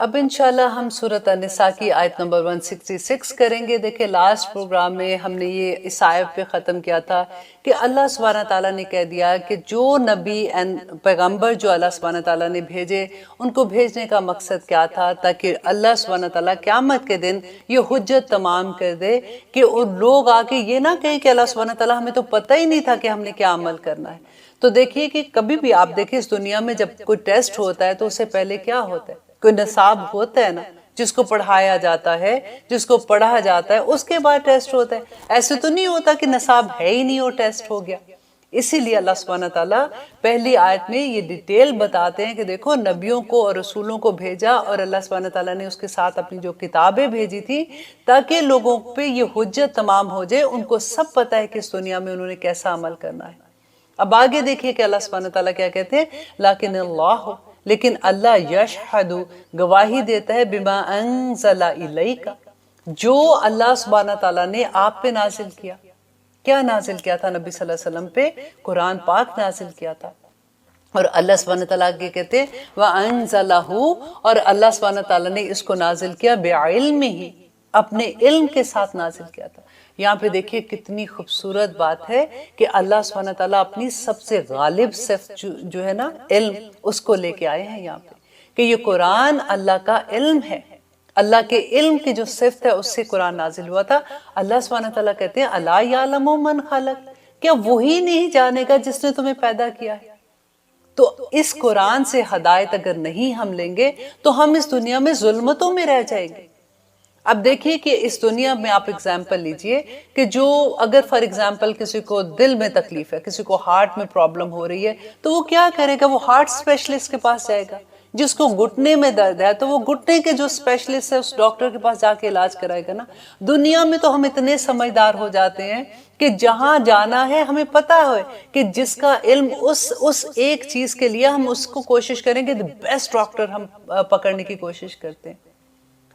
اب انشاءاللہ ہم سورۃ النساء کی آیت نمبر 166 کریں گے۔ دیکھیں لاسٹ پروگرام میں ہم نے یہ اس آیت پہ ختم کیا تھا کہ اللہ سبحانہ تعالیٰ نے کہہ دیا کہ جو نبی پیغمبر جو اللہ سبحانہ تعالیٰ نے بھیجے ان کو بھیجنے کا مقصد کیا تھا، تاکہ اللہ سبحانہ تعالیٰ قیامت کے دن یہ حجت تمام کر دے کہ ان لوگ آ کے یہ نہ کہیں کہ اللہ سبحانہ تعالیٰ ہمیں تو پتہ ہی نہیں تھا کہ ہم نے کیا عمل کرنا ہے۔ تو دیکھیے کہ کبھی بھی آپ دیکھیں اس دنیا میں جب کوئی ٹیسٹ ہوتا ہے تو اس سے پہلے کیا ہوتا ہے؟ کوئی نصاب ہوتا ہے نا، جس کو پڑھایا جاتا ہے، جس کو پڑھا جاتا ہے، اس کے بعد ٹیسٹ ہوتا ہے۔ ایسے تو نہیں ہوتا کہ نصاب ہے ہی نہیں اور ٹیسٹ ہو گیا۔ اسی لیے اللہ سبحانہ تعالیٰ پہلی آیت میں یہ ڈیٹیل بتاتے ہیں کہ دیکھو نبیوں کو اور رسولوں کو بھیجا، اور اللہ سبحانہ تعالیٰ نے اس کے ساتھ اپنی جو کتابیں بھیجی تھی تاکہ لوگوں پہ یہ حجت تمام ہو جائے، ان کو سب پتہ ہے کہ اس دنیا میں انہوں نے کیسا عمل کرنا ہے۔ اب آگے دیکھیے کہ اللہ سبحانہ تعالیٰ کیا کہتے ہیں، لیکن اللہ، لیکن اللہ یشہد، گواہی دیتا ہے، بما انزل الیک، جو اللہ سبحانہ تعالیٰ نے آپ پہ نازل کیا۔ کیا نازل کیا تھا؟ نبی صلی اللہ علیہ وسلم پہ قرآن پاک نازل کیا تھا۔ اور اللہ سبحانہ تعالیٰ کے کہتے ہیں وَأَنزَلَهُ، اور اللہ سبحانہ تعالیٰ نے اس کو نازل کیا بِعِلْمِهِ، اپنے علم کے ساتھ نازل کیا تھا۔ یہاں پہ دیکھیے کتنی خوبصورت بات ہے کہ اللہ سبحانہ تعالیٰ اپنی سب سے غالب صفت جو ہے نا علم، اس کو لے کے آئے ہیں یہاں پہ کہ یہ قرآن اللہ کا علم ہے۔ اللہ کے علم کی جو صفت ہے اس سے قرآن نازل ہوا تھا۔ اللہ سبحانہ تعالیٰ کہتے ہیں الا یعلم من خلق، کیا وہی نہیں جانے گا جس نے تمہیں پیدا کیا ہے؟ تو اس قرآن سے ہدایت اگر نہیں ہم لیں گے تو ہم اس دنیا میں ظلمتوں میں رہ جائیں گے۔ اب دیکھیے کہ اس دنیا میں آپ اگزامپل لیجئے کہ جو اگر فار ایگزامپل کسی کو دل میں تکلیف ہے، کسی کو ہارٹ میں پرابلم ہو رہی ہے، تو وہ کیا کرے گا؟ وہ ہارٹ اسپیشلسٹ کے پاس جائے گا۔ جس کو گھٹنے میں درد ہے تو وہ گھٹنے کے جو اسپیشلسٹ ہے اس ڈاکٹر کے پاس جا کے علاج کرائے گا نا۔ دنیا میں تو ہم اتنے سمجھدار ہو جاتے ہیں کہ جہاں جانا ہے ہمیں پتہ ہے کہ جس کا علم اس ایک چیز کے لیے ہم اس کو کوشش کریں گے، بیسٹ ڈاکٹر ہم پکڑنے کی کوشش کرتے ہیں۔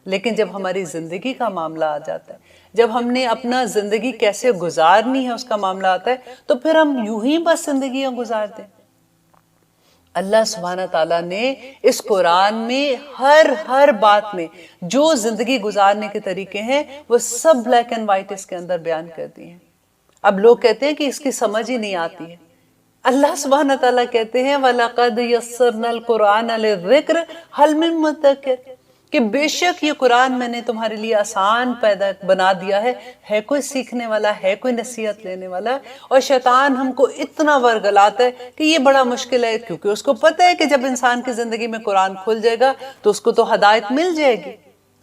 لیکن جب ہماری زندگی کا معاملہ آ جاتا ہے، جب ہم نے اپنا زندگی کیسے گزارنی ہے اس کا معاملہ آتا ہے، تو پھر ہم یوں ہی بس زندگیاں گزارتے ہیں۔ اللہ سبحانہ تعالیٰ نے اس قرآن میں ہر بات میں جو زندگی گزارنے کے طریقے ہیں وہ سب بلیک اینڈ وائٹ اس کے اندر بیان کر دی ہیں۔ اب لوگ کہتے ہیں کہ اس کی سمجھ ہی نہیں آتی ہے۔ اللہ سبحانہ تعالیٰ کہتے ہیں وَلَقَدْ يَسَّرْنَا الْقُرْآنَ لِلذِّكْرِ هَلْ مِن مُدَّكِرٍ، کہ بے شک یہ قرآن میں نے تمہارے لیے آسان بنا دیا ہے کوئی سیکھنے والا، ہے کوئی نصیحت لینے والا؟ اور شیطان ہم کو اتنا ورگلاتا ہے کہ یہ بڑا مشکل ہے، کیونکہ اس کو پتہ ہے کہ جب انسان کی زندگی میں قرآن کھل جائے گا تو اس کو تو ہدایت مل جائے گی،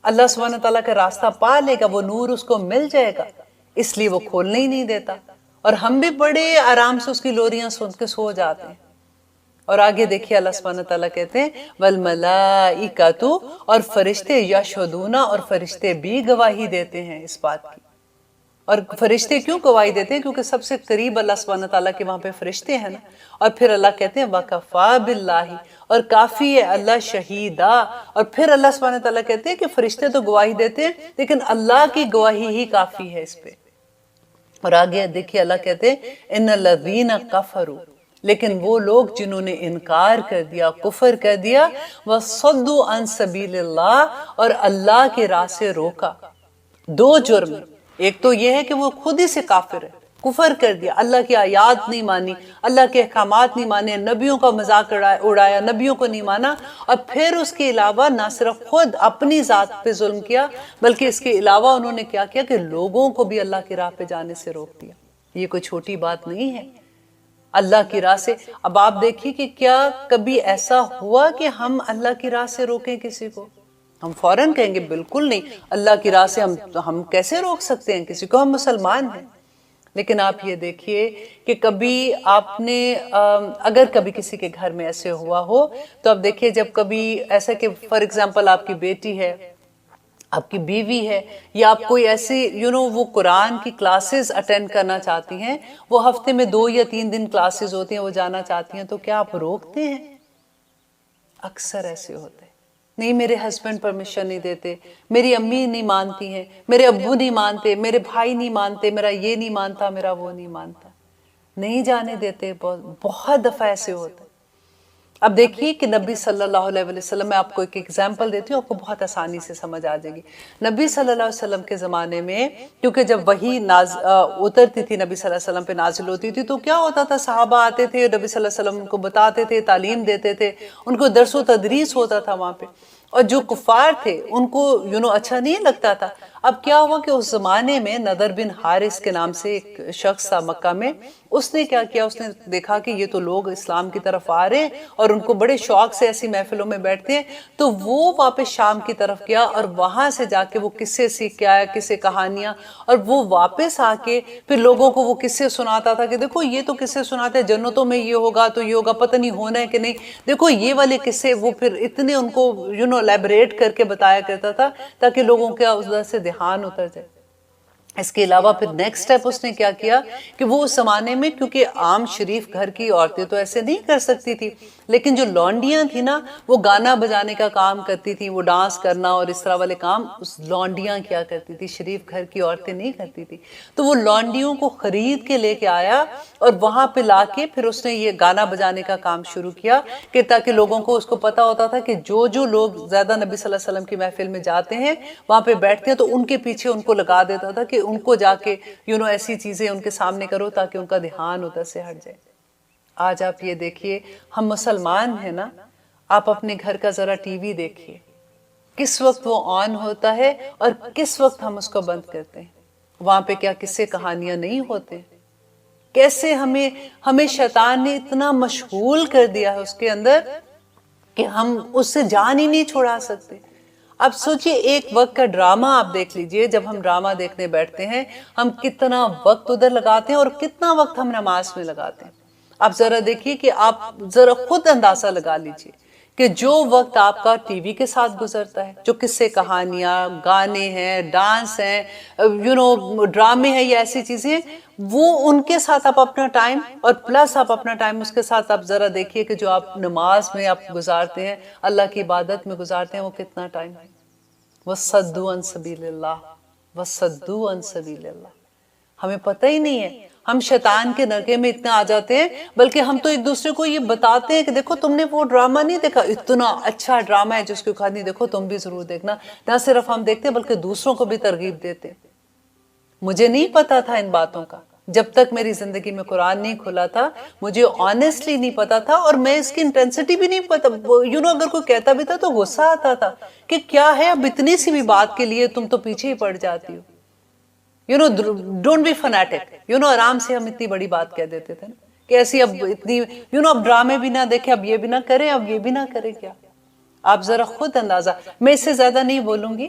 اللہ سبحانہ تعالیٰ کا راستہ پا لے گا، وہ نور اس کو مل جائے گا، اس لیے وہ کھولنے ہی نہیں دیتا۔ اور ہم بھی بڑے آرام سے اس کی لوریاں سن کے سو جاتے ہیں۔ اور آگے دیکھیے اللہ سبحانہ تعالیٰ کہتے ہیں وَالْمَلَائِكَةُ، اور فرشتے یشہدون، اور فرشتے بھی گواہی دیتے ہیں اس بات کی۔ اور فرشتے کیوں گواہی دیتے ہیں؟ کیونکہ سب سے قریب اللہ سبحانہ تعالیٰ کے وہاں پہ فرشتے ہیں نا۔ اور پھر اللہ کہتے ہیں وَكَفَى بِاللَّهِ، اور کافی ہے اللہ شہیدہ۔ اور پھر اللہ سبحانہ تعالیٰ کہتے ہیں کہ فرشتے تو گواہی دیتے ہیں لیکن اللہ کی گواہی ہی کافی ہے اس پہ۔ اور آگے دیکھیے اللہ کہتے ہیں ان الذین کفروا، لیکن وہ لوگ جنہوں نے انکار کر دیا، کفر کر دیا، وَصَدُّوا عَن سَبِيلِ اللَّهِ، اور اللہ کی راہ سے روکا۔ دو جرم، ایک تو یہ ہے کہ وہ خود ہی سے کافر ہے، کفر کر دیا، اللہ کی آیات نہیں مانی، اللہ کے احکامات نہیں مانے، نبیوں کا مذاق اڑایا، نبیوں کو نہیں مانا، اور پھر اس کے علاوہ نہ صرف خود اپنی ذات پہ ظلم کیا بلکہ اس کے علاوہ انہوں نے کیا کیا کہ لوگوں کو بھی اللہ کی راہ پہ جانے سے روک دیا۔ یہ کوئی چھوٹی بات نہیں ہے اللہ کی راہ سے۔ اب آپ دیکھیے کہ کیا کبھی ایسا ہوا کہ ہم اللہ کی راہ سے روکیں کسی کو؟ ہم فوراً کہیں گے بالکل نہیں، اللہ کی راہ سے ہم کیسے روک سکتے ہیں کسی کو، ہم مسلمان ہیں۔ لیکن آپ یہ دیکھیے کہ کبھی آپ نے اگر کبھی کسی کے گھر میں ایسے ہوا ہو تو اب دیکھیے جب کبھی ایسا کہ فار ایگزامپل آپ کی بیٹی ہے، آپ کی بیوی ہے، یا آپ کوئی ایسی وہ قرآن کی کلاسز اٹینڈ کرنا چاہتی ہیں، وہ ہفتے میں 2 یا 3 دن کلاسز ہوتی ہیں، وہ جانا چاہتی ہیں، تو کیا آپ روکتے ہیں؟ اکثر ایسے ہوتے ہیں، نہیں میرے ہسبینڈ پرمیشن نہیں دیتے، میری امی نہیں مانتی ہیں، میرے ابو نہیں مانتے، میرے بھائی نہیں مانتے، میرا یہ نہیں مانتا، میرا وہ نہیں مانتا، نہیں جانے دیتے۔ بہت دفعہ ایسے ہوتا ہے۔ اب دیکھیے کہ نبی صلی اللہ علیہ وسلم، میں آپ کو ایک ایگزامپل دیتی ہوں، آپ کو بہت آسانی سے سمجھ آ جائے گی۔ نبی صلی اللہ علیہ وسلم کے زمانے میں، کیونکہ جب وحی اترتی تھی نبی صلی اللہ علیہ وسلم پہ، نازل ہوتی تھی، تو کیا ہوتا تھا، صحابہ آتے تھے، نبی صلی اللہ علیہ وسلم ان کو بتاتے تھے، تعلیم دیتے تھے، ان کو درس و تدریس ہوتا تھا وہاں پہ، اور جو کفار تھے ان کو اچھا نہیں لگتا تھا۔ اب کیا ہوا کہ اس زمانے میں نضر بن حارث کے نام سے ایک شخص تھا مکہ میں، اس نے کیا کیا، اس نے دیکھا کہ یہ تو لوگ اسلام کی طرف آ رہے ہیں اور ان کو بڑے شوق سے ایسی محفلوں میں بیٹھتے ہیں، تو وہ واپس شام کی طرف گیا اور وہاں سے جا کے وہ قصے سیکھ کے آیا، قصے کہانیاں، اور وہ واپس آ کے پھر لوگوں کو وہ قصے سناتا تھا کہ دیکھو یہ تو قصے سناتے ہیں، جنتوں میں یہ ہوگا تو یہ ہوگا، پتہ نہیں ہونا ہے کہ نہیں، دیکھو یہ والے قصے، وہ پھر اتنے ان کو لیبریٹ کر کے بتایا کرتا تھا تاکہ لوگوں کا اس سے دھیان اتر جائے۔ اس کے علاوہ پھر نیکسٹ سٹیپ اس نے کیا کیا کہ وہ اس زمانے میں، کیونکہ عام شریف گھر کی عورتیں تو ایسے نہیں کر سکتی تھی، لیکن جو لونڈیاں تھیں نا، وہ گانا بجانے کا کام کرتی تھی، وہ ڈانس کرنا اور اس طرح والے کام اس لونڈیاں کیا کرتی تھی، شریف گھر کی عورتیں نہیں کرتی تھی۔ تو وہ لونڈیوں کو خرید کے لے کے آیا اور وہاں پہ لا کے پھر اس نے یہ گانا بجانے کا کام شروع کیا، کہ تاکہ لوگوں کو، اس کو پتا ہوتا تھا کہ جو لوگ زیادہ نبی صلی اللہ علیہ وسلم کی محفل میں جاتے ہیں، وہاں پہ بیٹھتے ہیں، تو ان کے پیچھے ان کو لگا دیتا تھا کہ ان کو جا کے ایسی چیزیں ان کے سامنے کرو تاکہ ان کا دھیان ادھر سے ہٹ جائے۔ آج آپ یہ دیکھیے، ہم مسلمان ہیں نا، آپ اپنے گھر کا ذرا ٹی وی دیکھیے، کس وقت وہ آن ہوتا ہے اور کس وقت ہم اس کو بند کرتے ہیں، وہاں پہ کیا قصے کہانیاں نہیں ہوتے؟ کیسے ہمیں شیطان نے اتنا مشغول کر دیا ہے اس کے اندر کہ ہم اس سے جان ہی نہیں چھڑا سکتے۔ اب سوچئے، ایک وقت کا ڈرامہ آپ دیکھ لیجئے، جب ہم ڈرامہ دیکھنے بیٹھتے ہیں، ہم کتنا وقت ادھر لگاتے ہیں اور کتنا وقت ہم نماز میں لگاتے ہیں۔ آپ ذرا دیکھیے کہ آپ ذرا خود اندازہ لگا لیجئے کہ جو وقت آپ کا ٹی وی کے ساتھ گزرتا ہے، جو قصے کہانیاں، گانے ہیں، ڈانس ہیں، ڈرامے ہیں یا ایسی چیزیں، وہ ان کے ساتھ آپ اپنا ٹائم، اور پلس آپ اپنا ٹائم اس کے ساتھ آپ ذرا دیکھیے کہ جو آپ نماز میں آپ گزارتے ہیں، اللہ کی عبادت میں گزارتے ہیں، وہ کتنا ٹائم ہے۔ وَصَدُّوا عَن سَبِيلِ اللَّهِ وَصَدُّوا عَن سَبِيلِ اللَّهِ۔ ہمیں پتہ ہی نہیں ہے، ہم شیطان کے نرغے میں اتنا آ جاتے ہیں، بلکہ ہم تو ایک دوسرے کو یہ بتاتے ہیں کہ دیکھو تم نے وہ ڈرامہ نہیں دیکھا، اتنا اچھا ڈرامہ ہے جس کو کہانی دیکھو تم بھی ضرور دیکھنا۔ نہ صرف ہم دیکھتے بلکہ دوسروں کو بھی ترغیب دیتے۔ مجھے نہیں پتا تھا ان باتوں کا، جب تک میری زندگی میں قرآن نہیں کھلا تھا، مجھے آنیسٹلی نہیں پتا تھا، اور میں اس کی انٹینسٹی بھی نہیں پتا، اگر کوئی کہتا بھی تھا تو غصہ آتا تھا کہ کیا ہے، اب اتنی سی بھی بات کے لیے تم تو پیچھے ہی پڑ جاتی ہو۔ ڈونٹ بی فنیٹک، آرام سے ہم اتنی بڑی بات کہہ دیتے تھے کہ ایسی، اب اتنی اب ڈرامے بھی نہ دیکھیں، اب یہ بھی نہ کریں، اب یہ بھی نہ کریں۔ کیا آپ ذرا خود اندازہ، میں اس سے زیادہ نہیں بولوں گی،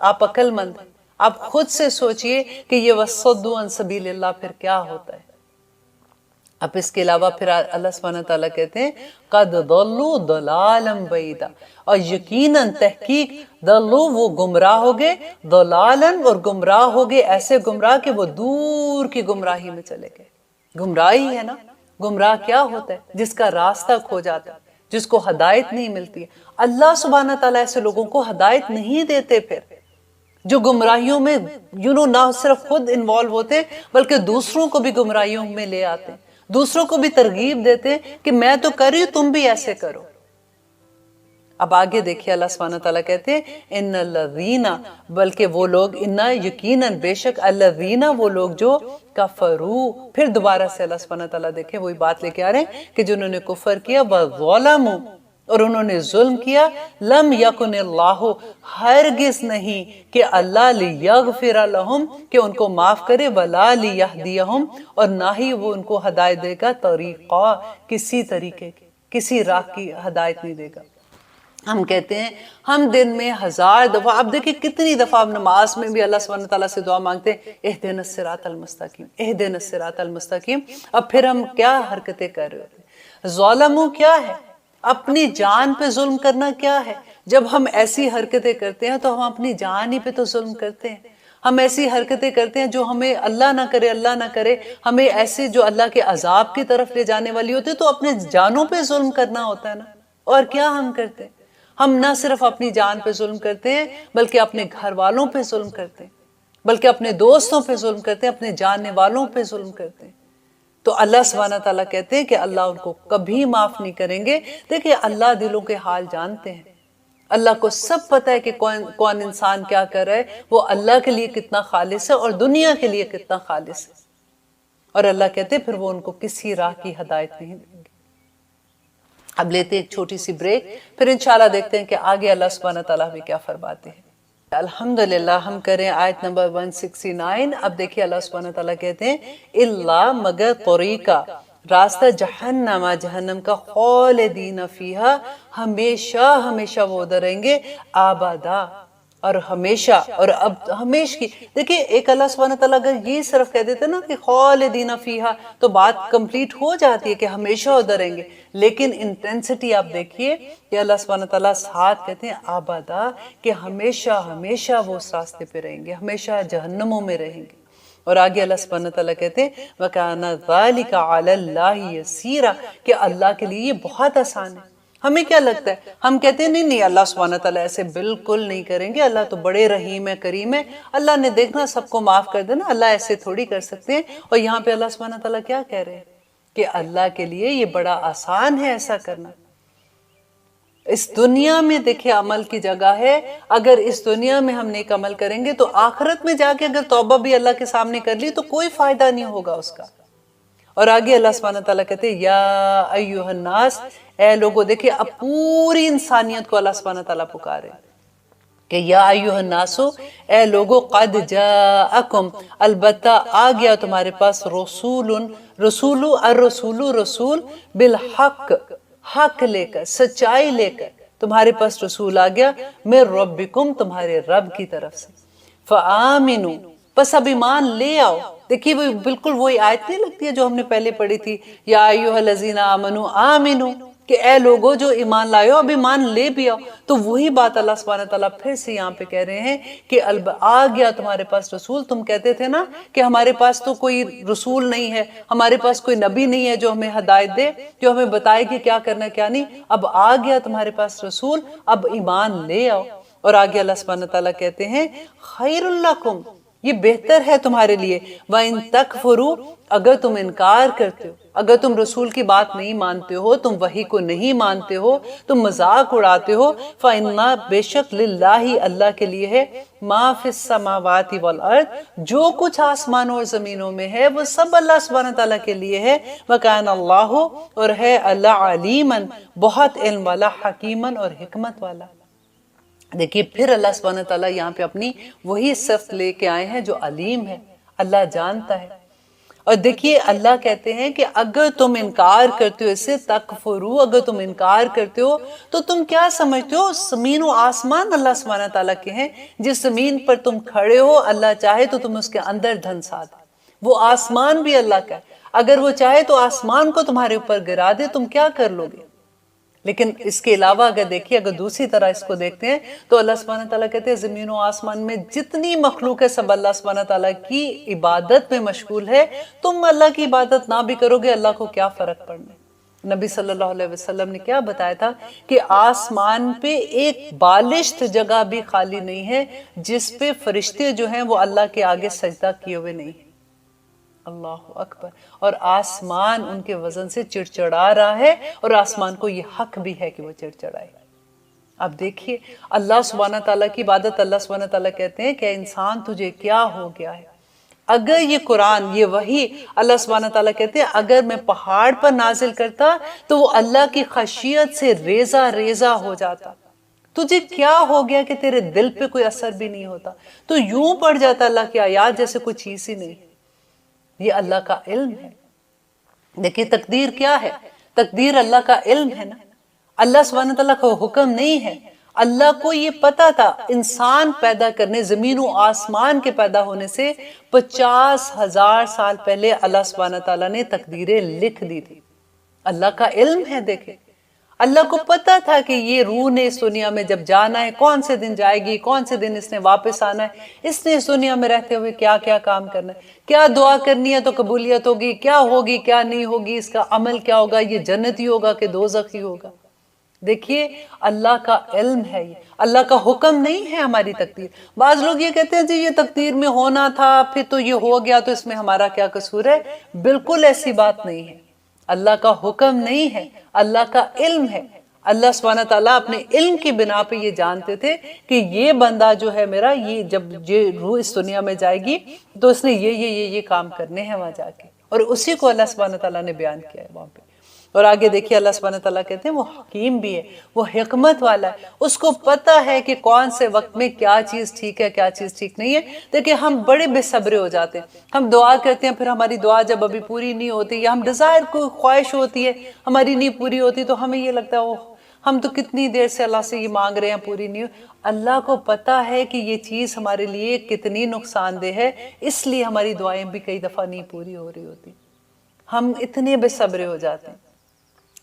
آپ عقل مند ہیں، آپ خود سے سوچئے کہ یہ وَصَدُّوا عَن سَبِيلِ اللَّهِ پھر کیا ہوتا ہے۔ اب اس کے علاوہ پھر اللہ سبحانہ تعالیٰ کہتے ہیں قَدْ ضَلُّوا ضَلَالًا بَعِيدًا، اور یقیناً تحقیق ضلوا، وہ گمراہ ہو گئے، ضلالًا، اور گمراہ ہو گئے ایسے گمراہ کہ وہ دور کی گمراہی میں چلے گئے۔ گمراہی ہے نا، گمراہ کیا ہوتا ہے؟ جس کا راستہ کھو جاتا ہے، جس کو ہدایت نہیں ملتی ہے۔ اللہ سبحانہ تعالیٰ ایسے لوگوں کو ہدایت نہیں دیتے، پھر جو گمراہیوں میں نہ صرف خود انوالو ہوتے بلکہ دوسروں کو بھی گمراہیوں میں لے آتے، دوسروں کو بھی ترغیب دیتے کہ میں تو کر رہی ہوں، تم بھی ایسے کرو۔ اب آگے دیکھیے، اللہ سبحانہ تعالیٰ کہتے ہیں ان الذین، بلکہ وہ لوگ، یقیناً بے شک، الذین، وہ لوگ جو کفروا، پھر دوبارہ سے اللہ سبحانہ تعالیٰ دیکھیں وہی بات لے کے آ رہے ہیں کہ جنہوں نے کفر کیا، وظلموا، اور انہوں نے ظلم کیا، لم یکن اللہ، ہرگز نہیں کہ اللہ لیغفر لہم، کہ ان کو معاف کرے، ولا لیہدیہم، اور نہ ہی وہ ان کو ہدایت دے گا، طریقہ، کسی طریقے کی، کسی راہ کی ہدایت نہیں دے گا۔ ہم کہتے ہیں ہم دن میں 1000 دفعہ، اب دیکھیں کتنی دفعہ نماز میں بھی اللہ سبحانہ تعالیٰ سے دعا مانگتے ہیں اہدنا الصراط المستقیم، اہدنا الصراط المستقیم۔ اب پھر ہم کیا حرکتیں کر رہے ہوتے ہیں؟ ظالموں کیا ہے؟ اپنی جان پہ ظلم کرنا کیا ہے؟ جب ہم ایسی حرکتیں کرتے ہیں تو ہم اپنی جان ہی پہ تو ظلم کرتے ہیں۔ ہم ایسی حرکتیں کرتے ہیں جو ہمیں، اللہ نہ کرے، اللہ نہ کرے، ہمیں ایسے جو اللہ کے عذاب کی طرف لے جانے والی ہوتی ہے، تو اپنے جانوں پہ ظلم کرنا ہوتا ہے نا۔ اور کیا ہم کرتے ہیں؟ ہم نہ صرف اپنی جان پہ ظلم کرتے ہیں بلکہ اپنے گھر والوں پہ ظلم کرتے ہیں، بلکہ اپنے دوستوں پہ ظلم کرتے ہیں، اپنے جاننے والوں پہ ظلم کرتے ہیں۔ تو اللہ سبحانہ تعالیٰ کہتے ہیں کہ اللہ ان کو کبھی معاف نہیں کریں گے۔ دیکھیں اللہ دلوں کے حال جانتے ہیں، اللہ کو سب پتہ ہے کہ کون انسان کیا کر رہا ہے، وہ اللہ کے لیے کتنا خالص ہے اور دنیا کے لیے کتنا خالص ہے، اور اللہ کہتے ہیں پھر وہ ان کو کسی راہ کی ہدایت نہیں دیں گے۔ اب لیتے ہیں ایک چھوٹی سی بریک، پھر انشاءاللہ دیکھتے ہیں کہ آگے اللہ سبحانہ تعالیٰ ہمیں کیا فرماتے ہیں۔ الحمدللہ ہم کریں آیت نمبر 169۔ اب دیکھیں اللہ سبحانہ تعالیٰ کہتے ہیں اللہ مگر طریقہ راستہ جہنم، جہنم کا خالدین فیہا، ہمیشہ ہمیشہ وہ ادھر رہیں گے، آبادا اور ہمیشہ، اور اب ہمیشہ کی۔ دیکھیں ایک اللہ سبحانہ تعالیٰ اگر یہ صرف کہہ دیتے نا کہ خالدین فیہا تو بات کمپلیٹ ہو جاتی ہے کہ ہمیشہ ادھر رہیں گے، لیکن انٹینسٹی آپ دیکھیے کہ اللہ سبحانہ تعالیٰ ساتھ کہتے ہیں آبادا، کہ ہمیشہ ہمیشہ وہ اس راستے پہ رہیں گے، ہمیشہ جہنموں میں رہیں گے۔ اور آگے اللہ سبحانہ تعالیٰ کہتے ہیں وَكَانَ ذَلِكَ عَلَى اللَّهِ يَسِيرًا، کہ اللہ کے لیے یہ بہت آسان ہے۔ ہمیں کیا لگتا ہے، ہم کہتے ہیں نہیں اللہ سبحانہ تعالیٰ ایسے بالکل نہیں کریں گے، اللہ تو بڑے رحیم ہے، کریم ہے، اللہ نے دیکھنا سب کو معاف کر دینا، اللہ ایسے تھوڑی کر سکتے ہیں۔ اور یہاں پہ اللہ سبحانہ تعالیٰ کیا کہہ رہے ہیں کہ اللہ کے لیے یہ بڑا آسان ہے ایسا کرنا۔ اس دنیا میں دیکھیں عمل کی جگہ ہے، اگر اس دنیا میں ہم نیک عمل کریں گے تو آخرت میں جا کے اگر توبہ بھی اللہ کے سامنے کر لی تو کوئی فائدہ نہیں ہوگا اس کا۔ اور آگے اللہ سبحانہ تعالیٰ کہتے ہیں یا ایھا الناس، اے لوگو، دیکھیں اب پوری انسانیت کو اللہ سبحانہ تعالیٰ پکارے کہ یا ایھا الناس، اے لوگو، قد جاءکم، البتہ آ گیا تمہارے پاس، رسول بالحق، حق لے کر، سچائی لے کر تمہارے پاس رسول آ گیا، من ربکم، تمہارے رب کی طرف سے، فآمنوا، پس اب ایمان لے آؤ۔ دیکھیے وہ بالکل وہی آیت نہیں لگتی ہے جو ہم نے پہلے پڑھی تھی، یا ایھا الذین آمنوا آمنوا، کہ اے لوگو جو ایمان لائے ہو اب ایمان لے بھی آؤ۔ تو وہی بات اللہ سبحانہ تعالیٰ پھر سے یہاں پہ کہہ رہے ہیں کہ آ گیا تمہارے پاس رسول۔ تم کہتے تھے نا کہ ہمارے پاس تو کوئی رسول نہیں ہے، ہمارے پاس کوئی نبی نہیں ہے جو ہمیں ہدایت دے، جو ہمیں بتائے کہ کیا کرنا کیا نہیں، اب آ گیا تمہارے پاس رسول، اب ایمان لے آؤ۔ اور آگے اللہ سبحانہ تعالیٰ کہتے ہیں خیر لکم، یہ بہتر ہے تمہارے لیے، وَإِن تَكْفُرُوا، اگر تم انکار کرتے ہو، اگر تم رسول کی بات نہیں مانتے ہو، تم وحی کو نہیں مانتے ہو، تم مذاق اڑاتے ہو، فَإِنَّا، بے شک، لِلَّهِ، اللہ کے لیے ہے، مَا فِي السَّمَاوَاتِ وَالْأَرْضِ، جو کچھ آسمانوں اور زمینوں میں ہے وہ سب اللہ سبحانہ تعالیٰ کے لیے ہے، وَكَانَ اللَّهُ، اور ہے اللہ، عَلِيمًا، بہت علم والا، حکیمًا، اور حکمت والا۔ دیکھیے پھر اللہ سبحانہ تعالیٰ یہاں پہ اپنی وہی صفت لے کے آئے ہیں جو علیم ہے، اللہ جانتا ہے۔ اور دیکھیے اللہ کہتے ہیں کہ اگر تم انکار کرتے ہو، اس سے تکفرو، اگر تم انکار کرتے ہو تو تم کیا سمجھتے ہو، زمین و آسمان اللہ سبحانہ تعالیٰ کے ہیں، جس زمین پر تم کھڑے ہو اللہ چاہے تو تم اس کے اندر دھنسا دے، وہ آسمان بھی اللہ کا ہے، اگر وہ چاہے تو آسمان کو تمہارے اوپر گرا دے، تم کیا کر لو گے؟ لیکن اس کے علاوہ اگر دیکھیے، اگر دوسری طرح اس کو دیکھتے ہیں تو اللہ سبحانہ تعالیٰ کہتے ہیں زمین و آسمان میں جتنی مخلوق ہے سب اللہ سبحانہ تعالیٰ کی عبادت میں مشغول ہے، تم اللہ کی عبادت نہ بھی کرو گے اللہ کو کیا فرق پڑنا ہے؟ نبی صلی اللہ علیہ وسلم نے کیا بتایا تھا کہ آسمان پہ ایک بالشت جگہ بھی خالی نہیں ہے جس پہ فرشتے جو ہیں وہ اللہ کے آگے سجدہ کیے ہوئے نہیں ہیں۔ اللہ اکبر، اور آسمان ان کے وزن سے چڑچڑا رہا ہے، اور آسمان کو یہ حق بھی ہے کہ وہ چڑچڑائے۔ اب دیکھیے اللہ سبحانہ تعالیٰ کی عبادت، اللہ سبحانہ تعالیٰ کہتے ہیں کہ انسان تجھے کیا ہو گیا ہے؟ اگر یہ قرآن، یہ وحی، اللہ سبحانہ تعالیٰ کہتے ہیں اگر میں پہاڑ پر نازل کرتا تو وہ اللہ کی خشیت سے ریزہ ریزہ ہو جاتا، تجھے کیا ہو گیا کہ تیرے دل پہ کوئی اثر بھی نہیں ہوتا، تو یوں پڑ جاتا اللہ کی آیات جیسے کوئی چیز ہی نہیں۔ یہ اللہ کا علم ہے۔ دیکھیے تقدیر کیا ہے، تقدیر اللہ کا علم ہے نا، اللہ سبحانہ تعالیٰ کا حکم نہیں ہے۔ اللہ کو یہ پتا تھا انسان پیدا کرنے، زمین و آسمان کے پیدا ہونے سے 50,000 سال پہلے اللہ سبحانہ تعالیٰ نے تقدیریں لکھ دی تھی۔ اللہ کا علم ہے۔ دیکھیں اللہ کو پتا تھا کہ یہ روح نے اس دنیا میں جب جانا ہے، کون سے دن جائے گی، کون سے دن اس نے واپس آنا ہے، اس نے اس دنیا میں رہتے ہوئے کیا کیا کام کرنا ہے، کیا دعا کرنی ہے تو قبولیت ہوگی، کیا ہوگی کیا نہیں ہوگی، اس کا عمل کیا ہوگا، یہ جنتی ہوگا کہ دوزخی ہوگا۔ دیکھیے اللہ کا علم ہے، یہ اللہ کا حکم نہیں ہے ہماری تقدیر۔ بعض لوگ یہ کہتے ہیں جی یہ تقدیر میں ہونا تھا، پھر تو یہ ہو گیا تو اس میں ہمارا کیا قصور ہے؟ بالکل ایسی بات نہیں ہے، اللہ کا حکم نہیں ہے، اللہ کا علم ہے۔ اللہ سبحانہ تعالیٰ اپنے علم کی بنا پہ یہ جانتے تھے کہ یہ بندہ جو ہے میرا، یہ جب یہ روح اس دنیا میں جائے گی تو اس نے یہ کام کرنے ہیں وہاں جا کے، اور اسی کو اللہ سبحانہ تعالیٰ نے بیان کیا ہے وہاں پہ۔ اور آگے دیکھیے اللہ سبحانہ تعالیٰ کہتے ہیں وہ حکیم بھی ہے، وہ حکمت والا ہے، اس کو پتہ ہے کہ کون سے وقت میں کیا چیز ٹھیک ہے کیا چیز ٹھیک نہیں ہے۔ دیکھیں ہم بڑے بے صبرے ہو جاتے ہیں، ہم دعا کرتے ہیں، پھر ہماری دعا جب ابھی پوری نہیں ہوتی، یا ہم ڈیزائر کوئی خواہش ہوتی ہے ہماری نہیں پوری ہوتی، تو ہمیں یہ لگتا ہے اوہ ہم تو کتنی دیر سے اللہ سے یہ مانگ رہے ہیں، پوری نہیں ہو۔ اللہ کو پتہ ہے کہ یہ چیز ہمارے لیے کتنی نقصان دہ ہے، اس لیے ہماری دعائیں بھی کئی دفعہ نہیں پوری ہو رہی ہوتی، ہم اتنے بے صبرے ہو جاتے ہیں۔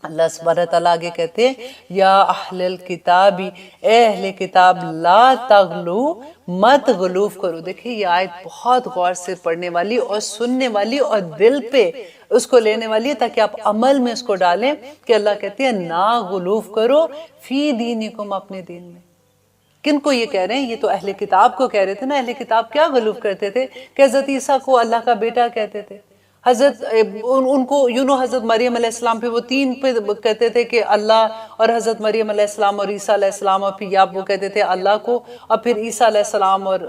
اللہ سبحانہ تعالیٰ آگے کہتے ہیں یا اہل الکتابی، اے اہل کتاب، لا تغلو، مت غلوف کرو۔ دیکھیں یہ آیت بہت غور سے پڑھنے والی اور سننے والی اور دل پہ اس کو لینے والی ہے، تاکہ آپ عمل میں اس کو ڈالیں کہ اللہ کہتے ہیں نا غلوف کرو فی دینکم، اپنے دین میں۔ کن کو یہ کہہ رہے ہیں؟ یہ تو اہل کتاب کو کہہ رہے تھے نا۔ اہل کتاب کیا غلوف کرتے تھے کہ حضرت عیسیٰ کو اللہ کا بیٹا کہتے تھے، حضرت ان کو حضرت مریم علیہ السلام پہ وہ تین پہ کہتے تھے کہ اللہ، اور حضرت مریم علیہ السلام اور عیسیٰ علیہ السلام، اور پھر یا وہ کہتے تھے اللہ کو، اور پھر عیسیٰ علیہ السلام اور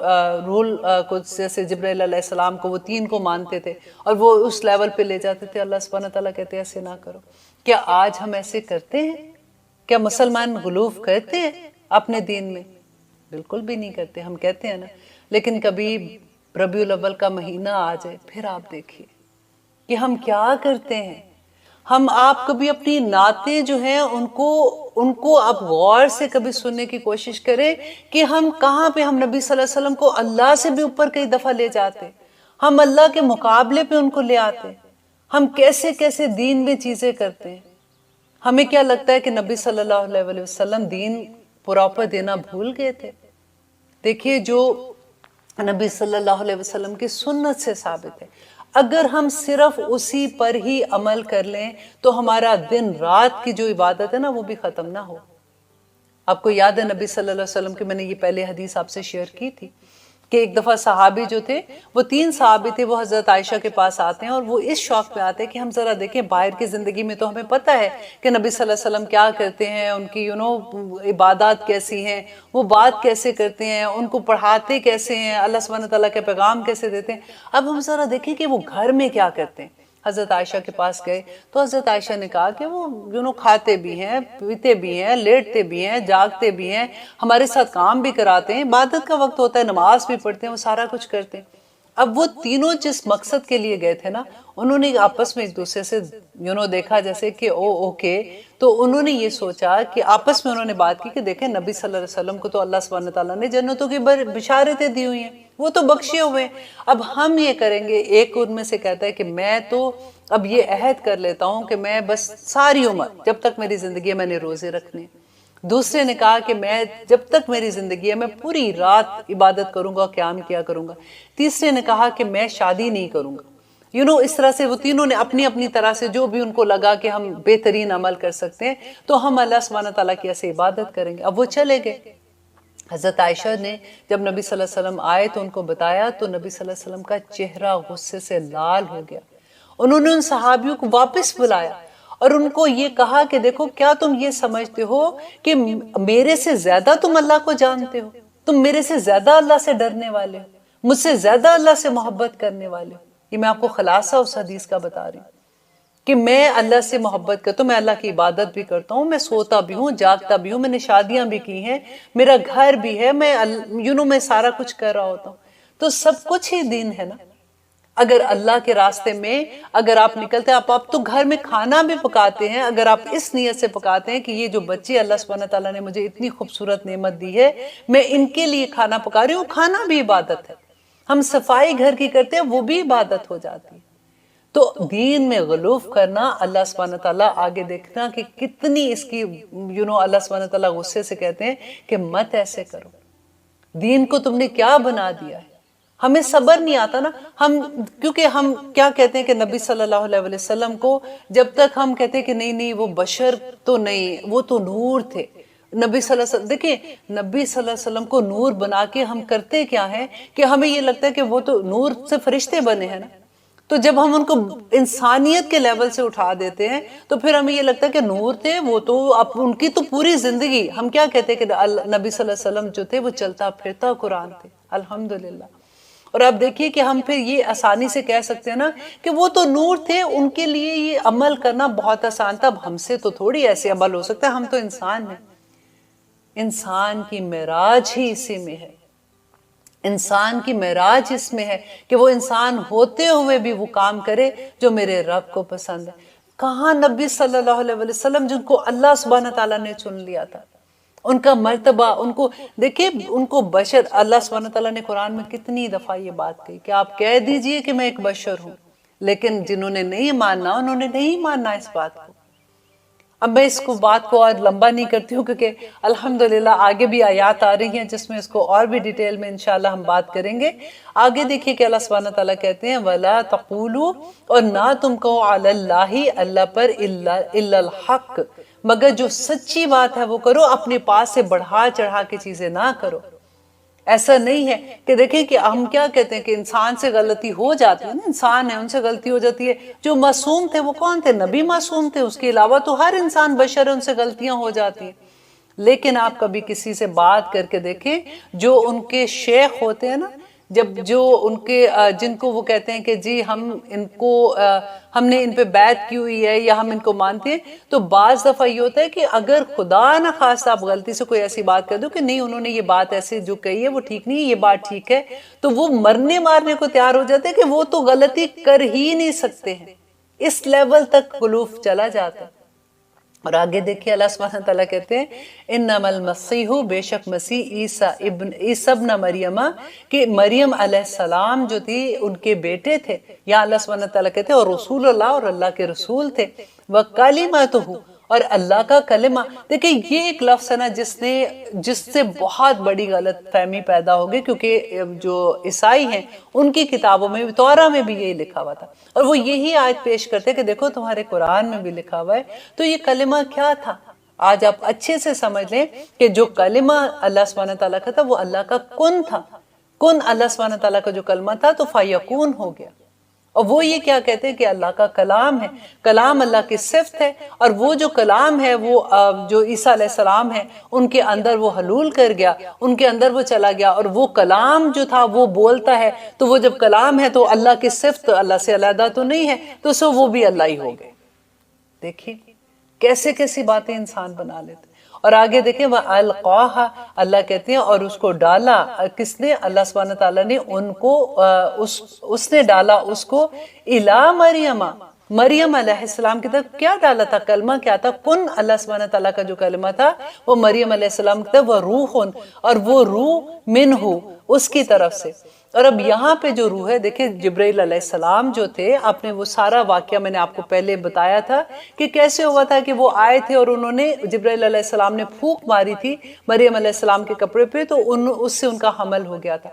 روح القدس جیسے جبرائیل علیہ السلام کو، وہ تین کو مانتے تھے اور وہ اس لیول پہ لے جاتے تھے۔ اللہ سبحانہ تعالیٰ کہتے ہیں ایسے نہ کرو۔ کیا آج ہم ایسے کرتے ہیں؟ کیا مسلمان غلوف کرتے ہیں اپنے دین میں؟ بالکل بھی نہیں کرتے۔ ہم کہتے ہیں نا، لیکن کبھی ربیع الاول کا مہینہ آ جائے، پھر آپ دیکھیے کہ ہم کیا کرتے ہیں۔ ہم آپ کبھی اپنی نعتیں جو ہیں ان کو آپ غور سے کبھی سننے کی کوشش کریں کہ ہم کہاں پہ ہم نبی صلی اللہ علیہ وسلم کو اللہ سے بھی اوپر کئی دفعہ لے جاتے، ہم اللہ کے مقابلے پہ ان کو لے آتے، ہم کیسے کیسے دین میں چیزیں کرتے ہیں۔ ہمیں کیا لگتا ہے کہ نبی صلی اللہ علیہ وسلم دین پراپر دینا بھول گئے تھے؟ دیکھیے جو نبی صلی اللہ علیہ وسلم کی سنت سے ثابت ہے، اگر ہم صرف اسی پر ہی عمل کر لیں تو ہمارا دن رات کی جو عبادت ہے نا وہ بھی ختم نہ ہو۔ آپ کو یاد ہے نبی صلی اللہ علیہ وسلم کی میں نے یہ پہلے حدیث آپ سے شیئر کی تھی کہ ایک دفعہ صحابی جو تھے، وہ 3 صحابی تھے، وہ حضرت عائشہ کے پاس آتے ہیں اور وہ اس شوق پہ آتے ہیں کہ ہم ذرا دیکھیں باہر کی زندگی میں تو ہمیں پتہ ہے کہ نبی صلی اللہ علیہ وسلم کیا کرتے ہیں، ان کی عبادات کیسی ہیں، وہ بات کیسے کرتے ہیں، ان کو پڑھاتے کیسے ہیں، اللہ سبحانہ تعالیٰ کے پیغام کیسے دیتے ہیں۔ اب ہم ذرا دیکھیں کہ وہ گھر میں کیا کرتے ہیں۔ حضرت عائشہ کے پاس گئے تو حضرت عائشہ نے کہا کہ وہ کھاتے بھی ہیں، پیتے بھی ہیں، لیٹتے بھی ہیں، جاگتے بھی ہیں، ہمارے ساتھ کام بھی کراتے ہیں، عبادت کا وقت ہوتا ہے نماز بھی پڑھتے ہیں، وہ سارا کچھ کرتے ہیں۔ اب وہ تینوں جس مقصد کے لیے گئے تھے نا، انہوں نے آپس میں ایک دوسرے سے دیکھا جیسے کہ اوکے، تو انہوں نے یہ سوچا کہ آپس میں انہوں نے بات کی کہ دیکھیں نبی صلی اللہ علیہ وسلم کو تو اللہ سبحانہ تعالیٰ نے جنتوں کی بشارتیں دی ہوئی ہیں، وہ تو بخشے ہوئے ہیں، اب ہم یہ کریں گے۔ ایک ان میں سے کہتا ہے کہ میں تو اب یہ عہد کر لیتا ہوں کہ میں بس ساری عمر جب تک میری زندگی ہے میں نے روزے رکھنے۔ دوسرے نے کہا کہ میں جب تک میری زندگی ہے میں پوری رات عبادت کروں گا، قیام کیا کروں گا۔ تیسرے نے کہا کہ میں شادی نہیں کروں گا۔ اس طرح سے وہ تینوں نے اپنی اپنی طرح سے جو بھی ان کو لگا کہ ہم بہترین عمل کر سکتے ہیں تو ہم اللہ سبحانہ تعالیٰ کی ایسے عبادت کریں گے۔ اب وہ چلے گئے۔ حضرت عائشہ نے جب نبی صلی اللہ علیہ وسلم آئے تو ان کو بتایا تو نبی صلی اللہ علیہ وسلم کا چہرہ غصے سے لال ہو گیا۔ انہوں نے ان صحابیوں کو واپس بلایا اور ان کو یہ کہا کہ دیکھو کیا تم یہ سمجھتے ہو کہ میرے سے زیادہ تم اللہ کو جانتے ہو؟ تم میرے سے زیادہ اللہ سے ڈرنے والے ہو؟ مجھ سے زیادہ اللہ سے محبت کرنے والے ہو؟ یہ میں آپ کو خلاصہ اس حدیث کا بتا رہی ہوں کہ میں اللہ سے محبت کرتا ہوں، میں اللہ کی عبادت بھی کرتا ہوں، میں سوتا بھی ہوں، جاگتا بھی ہوں، میں نے شادیاں بھی کی ہیں، میرا گھر بھی ہے، میں سارا کچھ کر رہا ہوتا ہوں، تو سب کچھ ہی دین ہے نا۔ اگر اللہ کے راستے میں اگر آپ نکلتے ہیں، آپ تو گھر میں کھانا بھی پکاتے ہیں، اگر آپ اس نیت سے پکاتے ہیں کہ یہ جو بچے اللہ سبحانہ تعالیٰ نے مجھے اتنی خوبصورت نعمت دی ہے میں ان کے لیے کھانا پکا رہی ہوں، کھانا بھی عبادت ہے۔ ہم صفائی گھر کی کرتے ہیں، وہ بھی عبادت ہو جاتی ہے۔ تو دین میں غلوف کرنا، اللہ سبحانہ تعالیٰ آگے دیکھنا کہ کتنی اس کی اللہ سبحانہ تعالیٰ غصے سے کہتے ہیں کہ مت ایسے کرو، دین کو تم نے کیا بنا دیا ہے۔ ہمیں صبر نہیں آتا نا، کیونکہ ہم کیا کہتے ہیں کہ نبی صلی اللہ علیہ وسلم کو جب تک ہم کہتے ہیں کہ نہیں وہ بشر تو نہیں، وہ تو نور تھے، نبی صلی اللہ علیہ وسلم، دیکھیں نبی صلی اللہ علیہ وسلم کو نور بنا کے ہم کرتے کیا ہے کہ ہمیں یہ لگتا ہے کہ وہ تو نور سے فرشتے بنے ہیں نا، تو جب ہم ان کو انسانیت کے لیول سے اٹھا دیتے ہیں تو پھر ہمیں یہ لگتا ہے کہ نور تھے وہ تو، ان کی تو پوری زندگی، ہم کیا کہتے ہیں کہ نبی صلی اللہ علیہ وسلم جو تھے وہ چلتا پھرتا قرآن تھے، الحمدللہ۔ اور اب دیکھیے کہ ہم پھر یہ آسانی سے کہہ سکتے ہیں نا کہ وہ تو نور تھے، ان کے لیے یہ عمل کرنا بہت آسان تھا، اب ہم سے تو تھوڑی ایسے عمل ہو سکتا ہے، ہم تو انسان ہیں۔ انسان کی معراج ہی اسی میں ہے، انسان کی معراج اس میں ہے کہ وہ انسان ہوتے ہوئے بھی وہ کام کرے جو میرے رب کو پسند ہے۔ کہاں نبی صلی اللہ علیہ وسلم جن کو اللہ سبحانہ تعالیٰ نے چن لیا تھا، ان کا مرتبہ، ان کو دیکھیں، ان کو بشر، اللہ سبحانہ تعالیٰ نے قرآن میں کتنی دفعہ یہ بات کہی کہ آپ کہہ دیجئے کہ میں ایک بشر ہوں، لیکن جنہوں نے نہیں ماننا انہوں نے نہیں ماننا اس بات کو۔ اب میں اس کو بات کو اور لمبا نہیں کرتی ہوں کیونکہ الحمدللہ آگے بھی آیات آ رہی ہیں جس میں اس کو اور بھی ڈیٹیل میں انشاءاللہ ہم بات کریں گے۔ آگے دیکھیے کہ اللہ سبحانہ تعالیٰ کہتے ہیں وَلَا تَقُولُوا، اور نہ تم کہو عَلَى اللَّهِ، اللہ پر، إِلَّا الْحَقِّ، مگر جو سچی بات ہے وہ کرو، اپنے پاس سے بڑھا چڑھا کے چیزیں نہ کرو۔ ایسا نہیں ہے کہ دیکھیں کہ ہم کیا کہتے ہیں کہ انسان سے غلطی ہو جاتی ہے نا، انسان ہے ان سے غلطی ہو جاتی ہے، جو معصوم تھے وہ کون تھے؟ نبی معصوم تھے، اس کے علاوہ تو ہر انسان بشر ہے، ان سے غلطیاں ہو جاتی ہیں۔ لیکن آپ کبھی کسی سے بات کر کے دیکھیں، جو ان کے شیخ ہوتے ہیں نا، جو ان کے جن کو وہ کہتے ہیں کہ جی ہم نے ان پہ بیعت کی ہوئی ہے یا ہم ان کو مانتے ہیں، تو بعض دفعہ یہ ہوتا ہے کہ اگر خدا نہ خواستہ آپ غلطی سے کوئی ایسی بات کر دو کہ نہیں انہوں نے یہ بات ایسے جو کہی ہے وہ ٹھیک نہیں، یہ بات ٹھیک ہے، تو وہ مرنے مارنے کو تیار ہو جاتے ہیں کہ وہ تو غلطی کر ہی نہیں سکتے ہیں، اس لیول تک غلوف چلا جاتا ہے۔ اور آگے دیکھیں اللہ سبحانہ تعالیٰ کہتے ہیں انما المسیح، بے شک مسیح عیسیٰ ابن مریم، کہ مریم علیہ السلام جو تھی ان کے بیٹے تھے، یا اللہ سبحانہ تعالیٰ کہتے ہیں اور رسول اللہ، اور اللہ کے رسول تھے، وَكَلِمَتُهُ، اور اللہ کا کلمہ۔ دیکھیں یہ ایک لفظ ہے نا جس سے بہت بڑی غلط فہمی پیدا ہوگی، کیونکہ جو عیسائی ہیں ان کی کتابوں میں، توراہ میں بھی یہی لکھا ہوا تھا، اور وہ یہی آیت پیش کرتے کہ دیکھو تمہارے قرآن میں بھی لکھا ہوا ہے، تو یہ کلمہ کیا تھا؟ آج آپ اچھے سے سمجھ لیں کہ جو کلمہ اللہ سبحانہ تعالیٰ کا تھا وہ اللہ کا کن تھا، کن اللہ سبحانہ تعالیٰ کا جو کلمہ تھا تو فیکون ہو گیا۔ اور وہ یہ کیا کہتے ہیں کہ اللہ کا کلام ہے، کلام اللہ کی صفت ہے، اور وہ جو کلام ہے وہ جو عیسیٰ علیہ السلام ہے ان کے اندر وہ حلول کر گیا، ان کے اندر وہ چلا گیا، اور وہ کلام جو تھا وہ بولتا ہے، تو وہ جب کلام ہے تو اللہ کی صفت اللہ سے علیحدہ تو نہیں ہے، تو سو وہ بھی اللہ ہی ہو گئے۔ دیکھیں کیسے کیسی باتیں انسان بنا لیتے۔ اور آگے دیکھیں وَأَلْقَاهَا، اللہ کہتے ہیں اور اس کو ڈالا، کس نے؟ اللہ سبحانہ تعالیٰ نے ان کو، اس نے ڈالا اس کو إِلَى مریم، مریم علیہ السلام کی طرف۔ کیا ڈالا تھا؟ کلمہ کیا تھا؟ کن اللہ سبحانہ تعالیٰ کا جو کلمہ تھا وہ مریم علیہ السلام کی طرف، وَرُوحٌ، اور وہ روح، منہ، اس کی طرف سے۔ اور اب یہاں پہ جو روح ہے، دیکھیں جبرائیل علیہ السلام جو تھے، آپ نے وہ سارا واقعہ میں نے آپ کو پہلے بتایا تھا کہ کیسے ہوا تھا کہ وہ آئے تھے اور انہوں نے، جبرائیل علیہ السلام نے پھونک ماری تھی مریم علیہ السلام کے کپڑے پہ، تو اس سے ان کا حمل ہو گیا تھا۔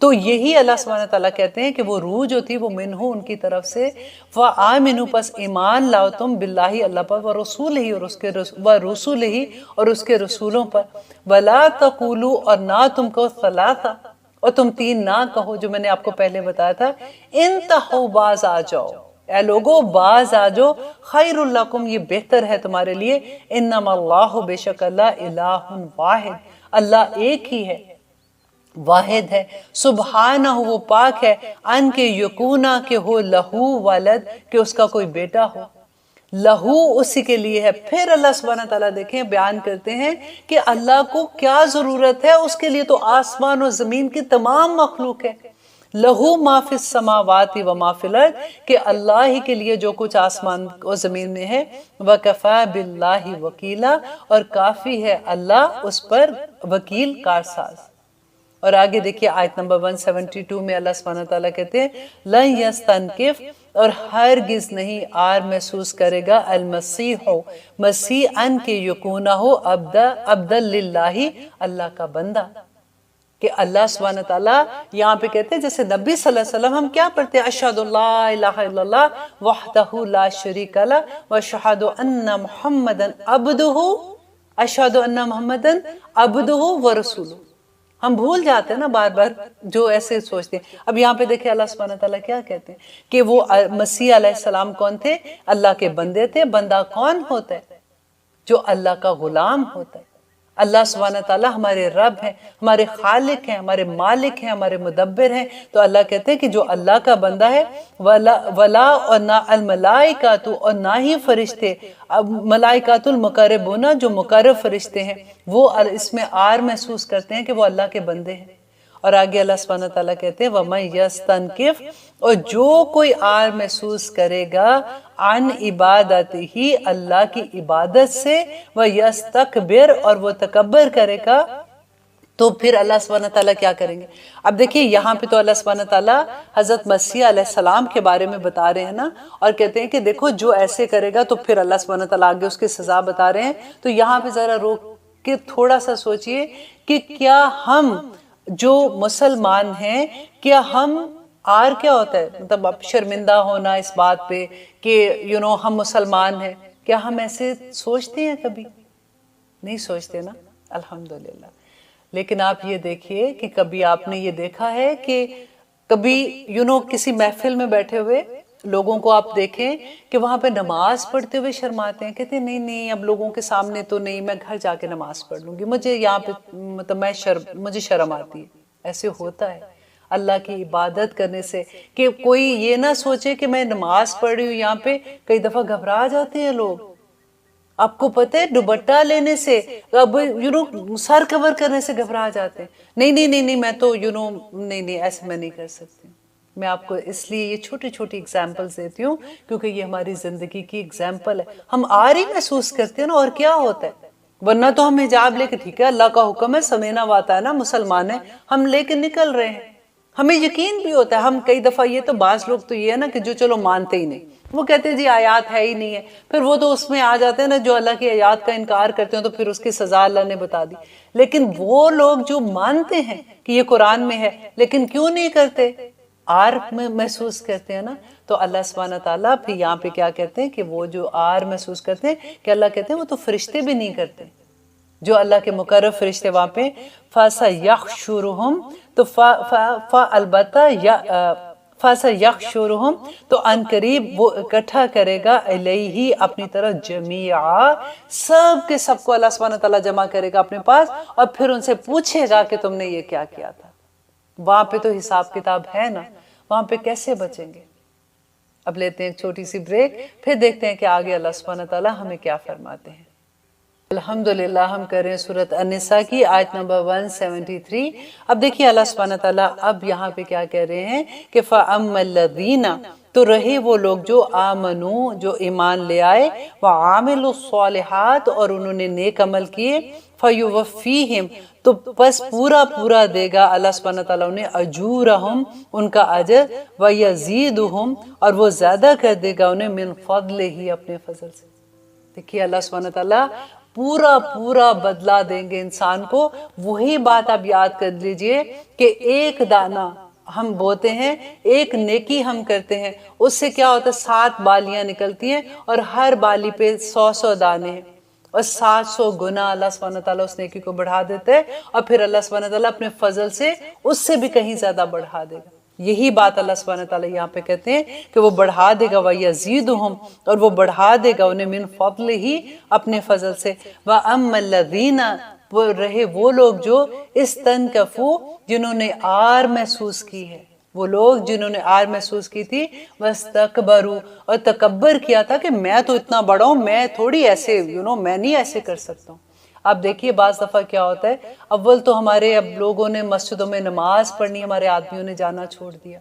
تو یہی اللہ سبحانہ تعالیٰ کہتے ہیں کہ وہ روح جو تھی وہ منہ، ان کی طرف سے، فآمنوا، پس ایمان لاؤ تم، باللہ اللہ پر، ورسولہ، اور اس کے رسولوں پر، ولا تقولوا، اور نہ تم کہو، ثلاثہ، اور تم تین نہ کہو، جو میں نے آپ کو پہلے بتایا تھا، انتہو، باز آ جاؤ، اے لوگو باز آ جاؤ، خیر لکم، یہ بہتر ہے تمہارے لیے، انما اللہ، بے شک اللہ، الہ واحد، اللہ ایک ہی ہے، واحد ہے، سبحانہ، وہ پاک ہے، ان کے یکونا، کہ ہو لہو ولد، کہ اس کا کوئی بیٹا ہو، لہو اسی کے لیے ہے۔ پھر اللہ سبحانہ تعالیٰ دیکھیں بیان کرتے ہیں کہ اللہ کو کیا ضرورت ہے، اس کے لیے تو آسمان و زمین کی تمام مخلوق ہے، لہو ما فی السماوات و ما فی الارض، کہ اللہ ہی کے لیے جو کچھ آسمان و زمین میں ہے، وکفی باللہ وکیلا، اور کافی ہے اللہ اس پر وکیل کارساز۔ اور آگے دیکھیے آیت نمبر 172 میں اللہ سبحانہ تعالیٰ کہتے ہیں لن یستنکف، اور ہرگز نہیں آر محسوس کرے گا، المسیح، مسیح، ان کے یکونہ ہو، عبدا للہ، اللہ کا بندہ۔ کہ اللہ سبحانہ تعالیٰ یہاں پہ کہتے ہیں جیسے نبی صلی اللہ علیہ وسلم ہم کیا پڑھتے ہیں، اشہد لا الہ الا اللہ وحدہ لا شریک لہ واشہد ان محمدن عبدہ، اشہد ان محمدن عبدہ ورسولہ. ہم بھول جاتے ہیں نا بار بار جو ایسے سوچتے ہیں. اب یہاں پہ دیکھیں اللہ سبحانہ تعالیٰ کیا کہتے ہیں کہ وہ مسیح علیہ السلام کون تھے؟ اللہ کے بندے تھے. بندہ کون ہوتا ہے؟ جو اللہ کا غلام ہوتا ہے. اللہ سبحانہ تعالیٰ ہمارے رب ہیں، ہمارے خالق ہیں، ہمارے مالک ہیں، ہمارے مدبر ہیں. تو اللہ کہتے ہیں کہ جو اللہ کا بندہ ہے، ولا اور نہ الملائکۃ اور نہ ہی فرشتے، ملائکۃ المقربون جو مقرب فرشتے ہیں وہ اس میں آر محسوس کرتے ہیں کہ وہ اللہ کے بندے ہیں. اور آگے اللہ سبحانہ تعالیٰ کہتے ہیں وَمَن يَسْتَنْكِفْ، اور جو کوئی آر محسوس کرے گا عن عبادت ہی اللہ کی عبادت سے، وَيَسْتَكْبِرْ اور وہ تکبر کرے گا، تو پھر اللہ سبحانہ تعالیٰ کیا کریں گے؟ اب دیکھیے یہاں پہ تو اللہ سبحانہ تعالیٰ حضرت مسیح علیہ السلام کے بارے میں بتا رہے ہیں نا، اور کہتے ہیں کہ دیکھو جو ایسے کرے گا تو پھر اللہ سبحانہ تعالیٰ آگے اس کی سزا بتا رہے ہیں. تو یہاں پہ ذرا روک کے تھوڑا سا سوچئے کہ کیا ہم جو مسلمان ہیں، کیا ہم آر کیا ہوتا ہے، مطلب اب شرمندہ ہونا اس بات پہ کہ ہم مسلمان ہیں، کیا ہم ایسے سوچتے ہیں؟ کبھی نہیں سوچتے نا، الحمدللہ. لیکن آپ یہ دیکھیے کہ کبھی آپ نے یہ دیکھا ہے کہ کبھی کسی محفل میں بیٹھے ہوئے لوگوں کو آپ دیکھیں کہ وہاں پہ نماز پڑھتے ہوئے شرماتے ہیں، کہتے ہیں نہیں نہیں اب لوگوں کے سامنے تو نہیں، میں گھر جا کے نماز پڑھ لوں گی، مجھے یہاں پہ مطلب مجھے شرم آتی ہے. ایسے ہوتا ہے اللہ کی عبادت کرنے سے کہ کوئی یہ نہ سوچے کہ میں نماز پڑھ رہی ہوں. یہاں پہ کئی دفعہ گھبرا جاتے ہیں لوگ، آپ کو پتہ ہے دوپٹہ لینے سے، اب سر کور کرنے سے گھبرا جاتے ہیں. نہیں نہیں نہیں نہیں میں تو نہیں نہیں ایسے میں نہیں کر سکتی. میں آپ کو اس لیے یہ چھوٹی چھوٹی ایگزامپلز دیتی ہوں کیونکہ یہ ہماری زندگی کی ایگزامپل ہے. ہم آری محسوس کرتے ہیں نا، اور کیا ہوتا ہے، ورنہ تو ہم حجاب لے کے، ٹھیک ہے اللہ کا حکم ہے، سمینا واتا ہے نا، مسلمان ہیں، ہم لے کے نکل رہے ہیں. ہمیں یقین بھی ہوتا ہے، ہم کئی دفعہ یہ تو بعض لوگ تو یہ ہے نا کہ جو چلو مانتے ہی نہیں، وہ کہتے ہیں جی آیات ہے ہی نہیں ہے، پھر وہ تو اس میں آ جاتے ہیں نا جو اللہ کی آیات کا انکار کرتے ہیں تو پھر اس کی سزا اللہ نے بتا دی. لیکن وہ لوگ جو مانتے ہیں کہ یہ قرآن میں ہے لیکن کیوں نہیں کرتے، آر میں محسوس کرتے ہیں نا، تو اللہ سبحانہ تعالیٰ پھر یہاں پہ کیا کہتے ہیں کہ وہ جو آر محسوس کرتے ہیں کہ اللہ کہتے ہیں وہ تو فرشتے بھی نہیں کرتے، جو اللہ کے مقرب فرشتے وہاں پہ فَسَيَحْشُرُهُمْ تو البتہ فَسَيَحْشُرُهُمْ تو ان قریب وہ اکٹھا کرے گا الیہ اپنی طرف جمیعا، سب کے سب کو اللہ سبحانہ تعالیٰ جمع کرے گا اپنے پاس اور پھر ان سے پوچھے گا کہ تم نے یہ کیا کیا تھا. وہاں پہ تو حساب کتاب ہے نا، وہاں پہ کیسے بچیں گے. اب لیتے ہیں ایک چھوٹی سی بریک، پھر دیکھتے ہیں کہ آگے اللہ سبحانہ تعالیٰ ہمیں کیا فرماتے ہیں. الحمدللہ ہم کر رہے ہیں سورۃ النساء کی آیت نمبر 173. اب دیکھیے اللہ سبحانہ تعالیٰ اب یہاں پہ کیا کہہ رہے ہیں کہ فَأَمَّا الَّذِينَ تو رہے وہ لوگ جو آمنو جو ایمان لے آئے، وَعَامِلُوا الصَّالِحَاتِ اور انہوں نے نیک عمل کیے، فَيُوَفِّيهِمْ تو بس پورا پورا دے گا اللہ سبحانہ تعالیٰ انہیں اجورہم ان کا اجر، وَيَزِيدُهُمْ اور وہ زیادہ کر دے گا انہیں من فضلہ اپنے فضل سے. دیکھیے اللہ سبحانہ تعالیٰ پورا پورا بدلہ دیں گے انسان کو. وہی بات آپ یاد کر لیجئے کہ ایک دانہ ہم بوتے ہیں، ایک نیکی ہم کرتے ہیں، اس سے کیا ہوتا ہے 7 بالیاں نکلتی ہیں اور ہر بالی پہ 100 دانے ہیں اور 700 گنا اللہ سبحانہ تعالیٰ اس نیکی کو بڑھا دیتا ہے اور پھر اللہ سبحانہ تعالیٰ اپنے فضل سے اس سے بھی کہیں زیادہ بڑھا دے گا. یہی بات اللہ سبحانہ تعالیٰ یہاں پہ کہتے ہیں کہ وہ بڑھا دے گا وَيَزِيدُهُمْ اور وہ بڑھا دے گا انہیں من فضلہ اپنے فضل سے. وَأَمَّا الَّذِينَ وہ رہے وہ لوگ جو استنکفوا جنہوں نے آر محسوس کی ہے، وہ لوگ جنہوں نے آر محسوس کی تھی، وَاسْتَكْبَرُوا اور تکبر کیا تھا کہ میں تو اتنا بڑا ہوں، میں تھوڑی ایسے میں نہیں ایسے کر سکتا ہوں. اب دیکھیے بعض دفعہ کیا ہوتا ہے، اول تو ہمارے اب لوگوں نے مسجدوں میں نماز پڑھنی، ہمارے آدمیوں نے جانا چھوڑ دیا.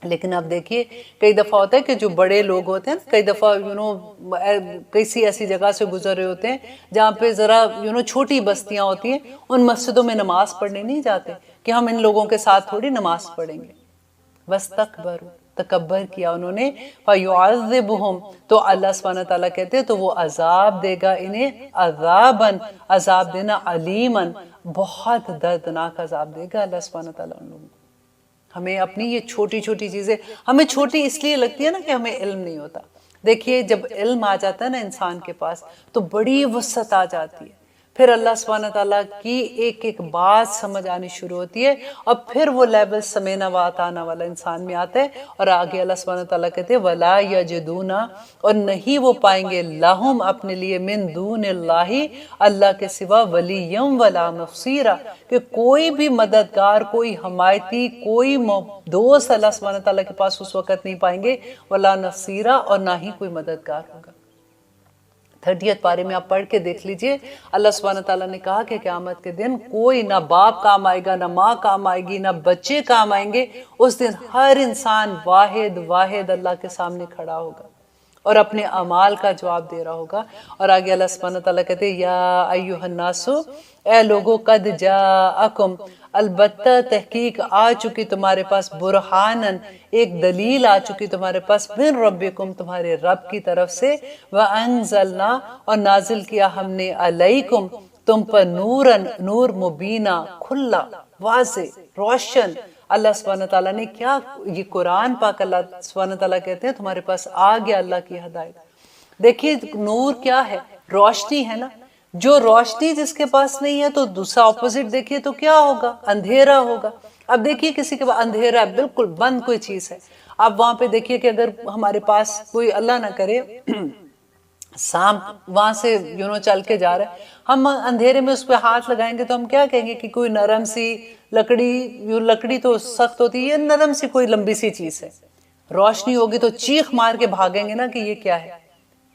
لیکن اب دیکھیے کئی دفعہ ہوتا ہے کہ جو بڑے لوگ ہوتے ہیں کئی دفعہ کسی ایسی جگہ سے گزر رہے ہوتے ہیں جہاں پہ ذرا چھوٹی بستیاں ہوتی ہیں، ان مسجدوں میں نماز پڑھنے نہیں جاتے کہ ہم ان لوگوں کے ساتھ تھوڑی نماز پڑھیں گے. وَاسْتَكْبَرُوا تکبر کیا انہوں نے، فَيُعَذِّبُهُمْ، تو اللہ سبحانہ تعالیٰ کہتے ہیں تو وہ عذاب دے گا انہیں، عذاباً، عذاب دینا، علیماً، بہت دردناک عذاب دے گا اللہ سبحانہ تعالیٰ ان لوگوں کو۔ ہمیں اپنی یہ چھوٹی چھوٹی چیزیں ہمیں چھوٹی اس لیے لگتی ہے نا کہ ہمیں علم نہیں ہوتا۔ دیکھیے جب علم آ جاتا ہے نا انسان کے پاس تو بڑی وسعت آ جاتی ہے، پھر اللہ سبحانہ تعالیٰ کی ایک ایک بات سمجھ آنی شروع ہوتی ہے، اور پھر وہ لیول سمینا و اطانا والا انسان میں آتا ہے، اور آگے اللہ سبحانہ تعالیٰ کہتے ہیں وَلَا يَجِدُونَ، اور نہیں وہ پائیں گے لَهُمْ اپنے لیے مِن دُونِ اللَّهِ، اللہ کے سوا، وَلِيًّا وَلَا نَصِيرًا، کہ کوئی بھی مددگار، کوئی حمایتی، کوئی دوست اللہ سبحانہ تعالیٰ کے پاس اس وقت نہیں پائیں گے، وَلَا نَصِيرًا، اور نہ ہی کوئی مددگار ہوگا۔ 30 پارے میں آپ پڑھ کے دیکھ لیجئے، اللہ سبحانہ تعالیٰ نے کہا کہ قیامت کے دن کوئی نہ باپ کام آئے گا، نہ ماں کام آئے گی، نہ بچے کام آئیں گے، اس دن ہر انسان واحد اللہ کے سامنے کھڑا ہوگا اور اپنے اعمال کا جواب دے رہا ہوگا۔ اور آگے اللہ سبحانہ تعالیٰ کہتے ہیں یا ایھا الناس، اے لوگو، قد جاءکم، البتہ تحقیق آ چکی تمہارے پاس، برہانن، ایک دلیل آ چکی تمہارے پاس، من ربکم، تمہارے رب کی طرف سے، وانزلنا، اور نازل کیا ہم نے، علیکم، تم پر، نورن، نور مبینہ، کھلا، واضح، روشن۔ اللہ سبحانہ تعالیٰ نے کیا، یہ قرآن پاک اللہ سبحانہ تعالیٰ کہتے ہیں تمہارے پاس آ گیا اللہ کی ہدایت۔ دیکھیے نور کیا ہے، روشنی ہے نا، جو روشنی جس کے پاس نہیں ہے تو دوسرا اپوزٹ دیکھیے تو کیا ہوگا، اندھیرا ہوگا۔ اب دیکھیے کسی کے پاس اندھیرا ہے، بالکل بند کوئی چیز ہے، اب وہاں پہ دیکھیے کہ اگر ہمارے پاس کوئی اللہ نہ کرے سانپ وہاں سے چل کے جا رہا ہے، ہم اندھیرے میں اس پہ ہاتھ لگائیں گے تو ہم کیا کہیں گے کہ کوئی نرم سی لکڑی تو سخت ہوتی ہے، نرم سی کوئی لمبی سی چیز ہے۔ روشنی ہوگی تو چیخ مار کے بھاگیں گے نا کہ یہ کیا ہے۔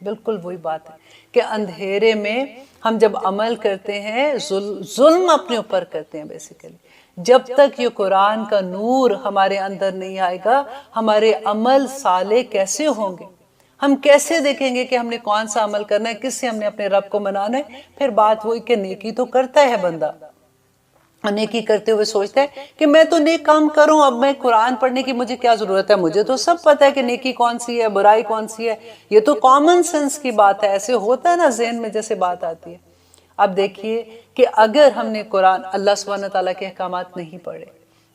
بالکل وہی بات ہے کہ اندھیرے میں ہم جب عمل کرتے ہیں، ظلم اپنے اوپر کرتے ہیں بیسیکلی، جب تک یہ قرآن کا نور ہمارے اندر نہیں آئے گا، ہمارے عمل صالح کیسے ہوں گے؟ ہم کیسے دیکھیں گے کہ ہم نے کون سا عمل کرنا ہے، کس سے ہم نے اپنے رب کو منانا ہے؟ پھر بات وہی کہ نیکی تو کرتا ہے بندہ، نیکی کرتے ہوئے سوچتا ہے کہ میں تو نیک کام کروں، اب میں قرآن پڑھنے کی مجھے کیا ضرورت ہے، مجھے تو سب پتہ ہے کہ نیکی کون سی ہے، برائی کون سی ہے، یہ تو کامن سینس کی بات ہے، ایسے ہوتا ہے نا ذہن میں جیسے بات آتی ہے۔ اب دیکھیے کہ اگر ہم نے قرآن، اللہ سبحانہ تعالیٰ کے احکامات نہیں پڑھے،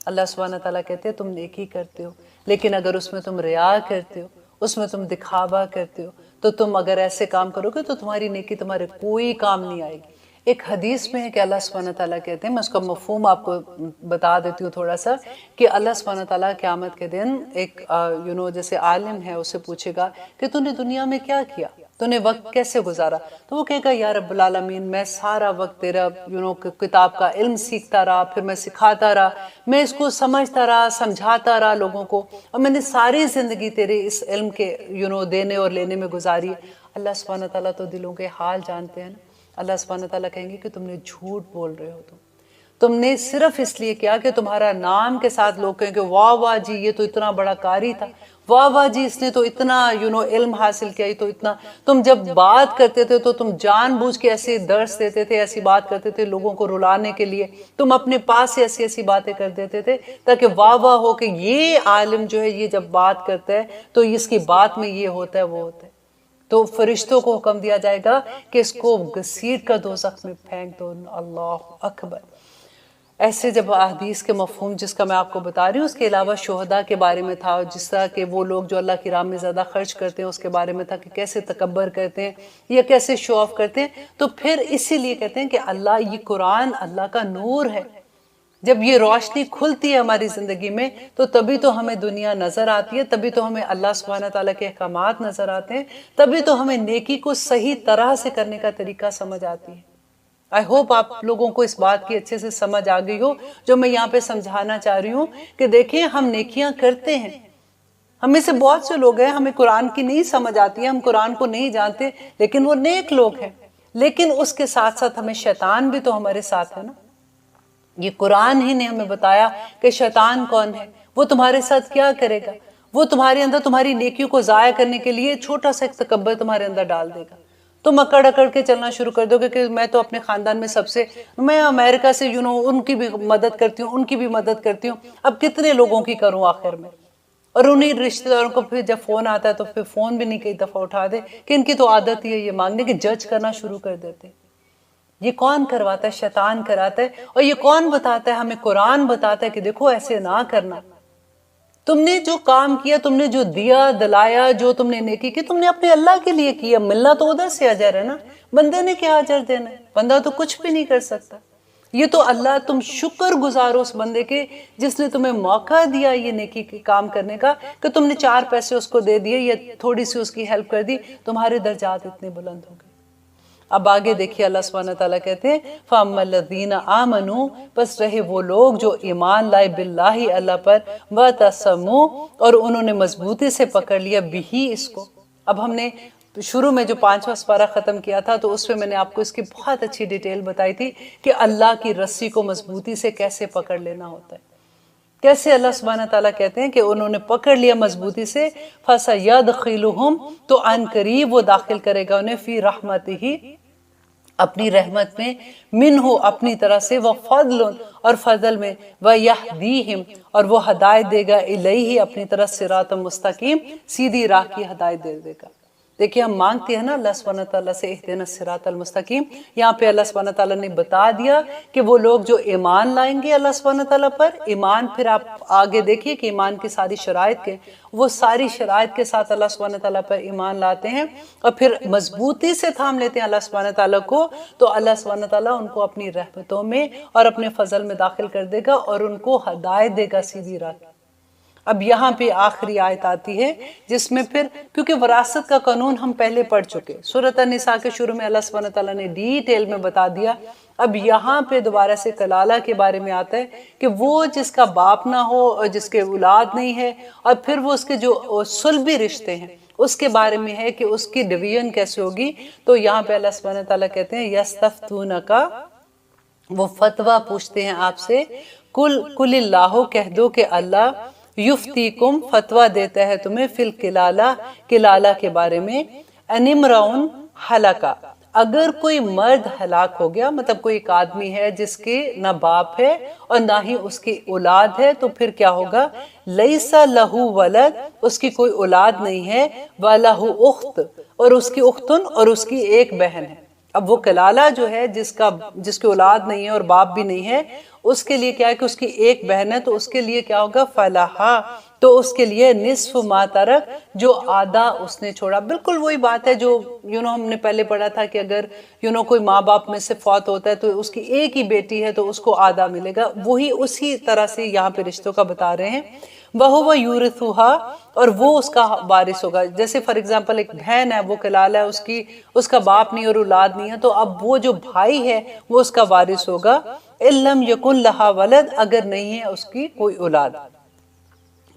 اللہ سبحانہ تعالیٰ کہتے ہیں تم نیکی کرتے ہو، لیکن اگر اس میں تم ریا کرتے ہو، اس میں تم دکھاوا کرتے ہو، تو تم اگر ایسے کام کرو گے تو تمہاری نیکی تمہارے کوئی کام نہیں آئے گی۔ ایک حدیث میں ہے کہ اللہ سبحانہ تعالیٰ کہتے ہیں، میں اس کا مفہوم آپ کو بتا دیتی ہوں تھوڑا سا، کہ اللہ سبحانہ تعالیٰ قیامت کے دن ایک جیسے عالم ہے اسے پوچھے گا کہ تو نے دنیا میں کیا کیا، تو نے وقت کیسے گزارا، تو وہ کہے گا یا رب العالمین میں سارا وقت تیرا کتاب کا علم سیکھتا رہا، پھر میں سکھاتا رہا، میں اس کو سمجھتا رہا، سمجھاتا رہا لوگوں کو، اور میں نے ساری زندگی تیرے اس علم کے دینے اور لینے میں گزاری ہے۔ اللہ سبحانہ تعالیٰ تو دلوں کے حال جانتے ہیں نا، اللہ سبحانہ تعالیٰ کہیں گے کہ تم نے جھوٹ بول رہے ہو، تم نے صرف اس لیے کیا کہ تمہارا نام کے ساتھ لوگ کہیں کہ واہ واہ جی یہ تو اتنا بڑا قاری تھا، واہ واہ جی اس نے تو اتنا علم حاصل کیا، یہ تو اتنا، تم جب بات کرتے تھے تو تم جان بوجھ کے ایسے درس دیتے تھے، ایسی بات کرتے تھے لوگوں کو رلانے کے لیے، تم اپنے پاس سے ایسی ایسی باتیں کر دیتے تھے تاکہ واہ واہ ہو کہ یہ عالم جو ہے یہ جب بات کرتا ہے تو اس کی بات میں یہ ہوتا ہے وہ ہوتا ہے۔ تو فرشتوں کو حکم دیا جائے گا کہ اس کو گھسیٹ کر دوزخ میں پھینک دو، اللہ اکبر۔ ایسے جب حدیث کے مفہوم جس کا میں آپ کو بتا رہی ہوں، اس کے علاوہ شہداء کے بارے میں تھا، جس طرح کہ وہ لوگ جو اللہ کی راہ میں زیادہ خرچ کرتے ہیں اس کے بارے میں تھا کہ کیسے تکبر کرتے ہیں یا کیسے شو آف کرتے ہیں۔ تو پھر اسی لیے کہتے ہیں کہ یہ قرآن اللہ کا نور ہے، جب یہ روشنی کھلتی ہے ہماری زندگی میں تو تبھی تو ہمیں دنیا نظر آتی ہے، تبھی تو ہمیں اللہ سبحانہ تعالیٰ کے احکامات نظر آتے ہیں، تبھی تو ہمیں نیکی کو صحیح طرح سے کرنے کا طریقہ سمجھ آتی ہے۔ I hope آپ لوگوں کو اس بات کی اچھے سے سمجھ آ گئی ہو جو میں یہاں پہ سمجھانا چاہ رہی ہوں کہ دیکھیں ہم نیکیاں کرتے ہیں، ہم میں سے بہت سے لوگ ہیں ہمیں قرآن کی نہیں سمجھ آتی ہے، ہم قرآن کو نہیں جانتے، لیکن وہ نیک لوگ ہیں، لیکن اس کے ساتھ ساتھ ہمیں شیطان بھی تو ہمارے ساتھ ہے نا۔ یہ قرآن ہی نے ہمیں بتایا کہ شیطان کون ہے، وہ تمہارے ساتھ کیا کرے گا، وہ تمہارے اندر تمہاری نیکیوں کو ضائع کرنے کے لیے چھوٹا سا ایک تکبر تمہارے اندر ڈال دے گا، تم اکڑ اکڑ کے چلنا شروع کر دو گے کہ میں تو اپنے خاندان میں سب سے، میں امریکہ سے ان کی بھی مدد کرتی ہوں، ان کی بھی مدد کرتی ہوں، اب کتنے لوگوں کی کروں آخر میں، اور انہیں رشتہ داروں کو پھر جب فون آتا ہے تو پھر فون بھی نہیں کئی دفعہ اٹھا دے کہ ان کی تو عادت ہی ہے یہ مانگنے کی، جج کرنا شروع کر دیتے. یہ کون کرواتا ہے؟ شیطان کراتا ہے. اور یہ کون بتاتا ہے ہمیں؟ قرآن بتاتا ہے کہ دیکھو ایسے نہ کرنا. تم نے جو کام کیا، تم نے جو دیا دلایا، جو تم نے نیکی کی، تم نے اپنے اللہ کے لیے کیا. ملنا تو ادھر سے اجر ہے نا، بندے نے کیا اجر دینا ہے؟ بندہ تو کچھ بھی نہیں کر سکتا. یہ تو اللہ، تم شکر گزارو اس بندے کے جس نے تمہیں موقع دیا یہ نیکی کے کام کرنے کا، کہ تم نے 4 پیسے اس کو دے دیے یا تھوڑی سی اس کی ہیلپ کر دی، تمہارے درجات اتنے بلند ہو گئے. اب آگے دیکھیے اللہ سبحانہ تعالیٰ کہتے ہیں فَأَمَّا الَّذِينَ آمَنُوا، بس رہے وہ لوگ جو ایمان لائے باللہ اللہ پر، وَتَصَمُوا اور انہوں نے مضبوطی سے پکڑ لیا بھی اس کو. اب ہم نے شروع میں جو 5واں سپارہ ختم کیا تھا تو اس میں میں نے آپ کو اس کی بہت اچھی ڈیٹیل بتائی تھی کہ اللہ کی رسی کو مضبوطی سے کیسے پکڑ لینا ہوتا ہے. کیسے اللہ سبحانہ تعالیٰ کہتے ہیں کہ انہوں نے پکڑ لیا مضبوطی سے، فَسَيَدْخِلُهُمْ تو عن قریب وہ داخل کرے گا انہیں فی رحمتہ اپنی رحمت میں، منہ اپنی طرح سے، وفضل اور فضل میں، ویہدیہم اور وہ ہدایت دے گا، الیہ اپنی طرح صراط مستقیم سیدھی راہ کی ہدایت دے دے گا. دیکھیں ہم مانگتے ہیں نا اللہ سبحانہ تعالیٰ سے اہدنا الصراط المستقیم، یہاں پہ اللہ سبحانہ تعالیٰ نے بتا دیا کہ وہ لوگ جو ایمان لائیں گے اللہ سبحانہ تعالیٰ پر، ایمان پھر آپ آگے دیکھیے کہ ایمان کی ساری شرائط کے، وہ ساری شرائط کے ساتھ اللہ سبحانہ تعالیٰ پر ایمان لاتے ہیں اور پھر مضبوطی سے تھام لیتے ہیں اللہ سبحانہ تعالیٰ کو، تو اللہ سبحانہ تعالیٰ ان کو اپنی رحمتوں میں اور اپنے فضل میں داخل کر دے گا اور ان کو ہدایت دے گا سیدھی راہ. اب یہاں پہ آخری آیت آتی ہے جس میں پھر، کیونکہ وراثت کا قانون ہم پہلے پڑھ چکے، سورۃ النساء کے شروع میں اللہ سبحانہ تعالیٰ نے ڈیٹیل میں بتا دیا. اب یہاں پہ دوبارہ سے کلالہ کے بارے میں آتا ہے کہ وہ جس کا باپ نہ ہو اور جس کے اولاد نہیں ہے، اور پھر وہ اس کے جو صلبی رشتے ہیں اس کے بارے میں ہے کہ اس کی ڈویژن کیسے ہوگی. تو یہاں پہ اللہ سبحانہ تعالیٰ کہتے ہیں یستفتونک، وہ فتویٰ پوچھتے ہیں آپ سے، کل اللہ کہہ دو کہ اللہ یفتیکم فتویٰ دیتا ہے تمہیں فی الکلالہ کلالہ کے بارے میں، ان امرؤن ہلکا، اگر کوئی مرد ہلاک ہو گیا، مطلب کوئی ایک آدمی ہے جس کے نہ باپ ہے اور نہ ہی اس کی اولاد ہے، تو پھر کیا ہوگا؟ لیس لہ ولد، اس کی کوئی اولاد نہیں ہے، ولہ اخت اور اس کی اختن اور اس کی ایک بہن ہے. اب وہ کلالہ جو ہے جس کی اولاد نہیں ہے اور باپ بھی نہیں ہے، اس کے لیے کیا ہے کہ اس کی ایک بہن ہے، تو اس کے لیے کیا ہوگا؟ فلاحا، تو اس کے لیے نصف ما ترک، جو آدھا اس نے چھوڑا. بالکل وہی بات ہے جو ہم نے پہلے پڑھا تھا کہ اگر کوئی ماں باپ میں سے فوت ہوتا ہے تو اس کی ایک ہی بیٹی ہے تو اس کو آدھا ملے گا. وہی اسی طرح سے یہاں پہ رشتوں کا بتا رہے ہیں. وَهُوَ يُورِثُهَا، اور وہ اس کا وارث ہوگا. جیسے فار ایگزامپل ایک بہن ہے، وہ کلالہ ہے، اس کا باپ نہیں اور اولاد نہیں ہے، تو اب وہ جو بھائی ہے وہ اس کا وارث ہوگا. إِن لَمْ يَكُنْ لَهَا وَلَدْ، اگر نہیں ہے اس کی کوئی اولاد.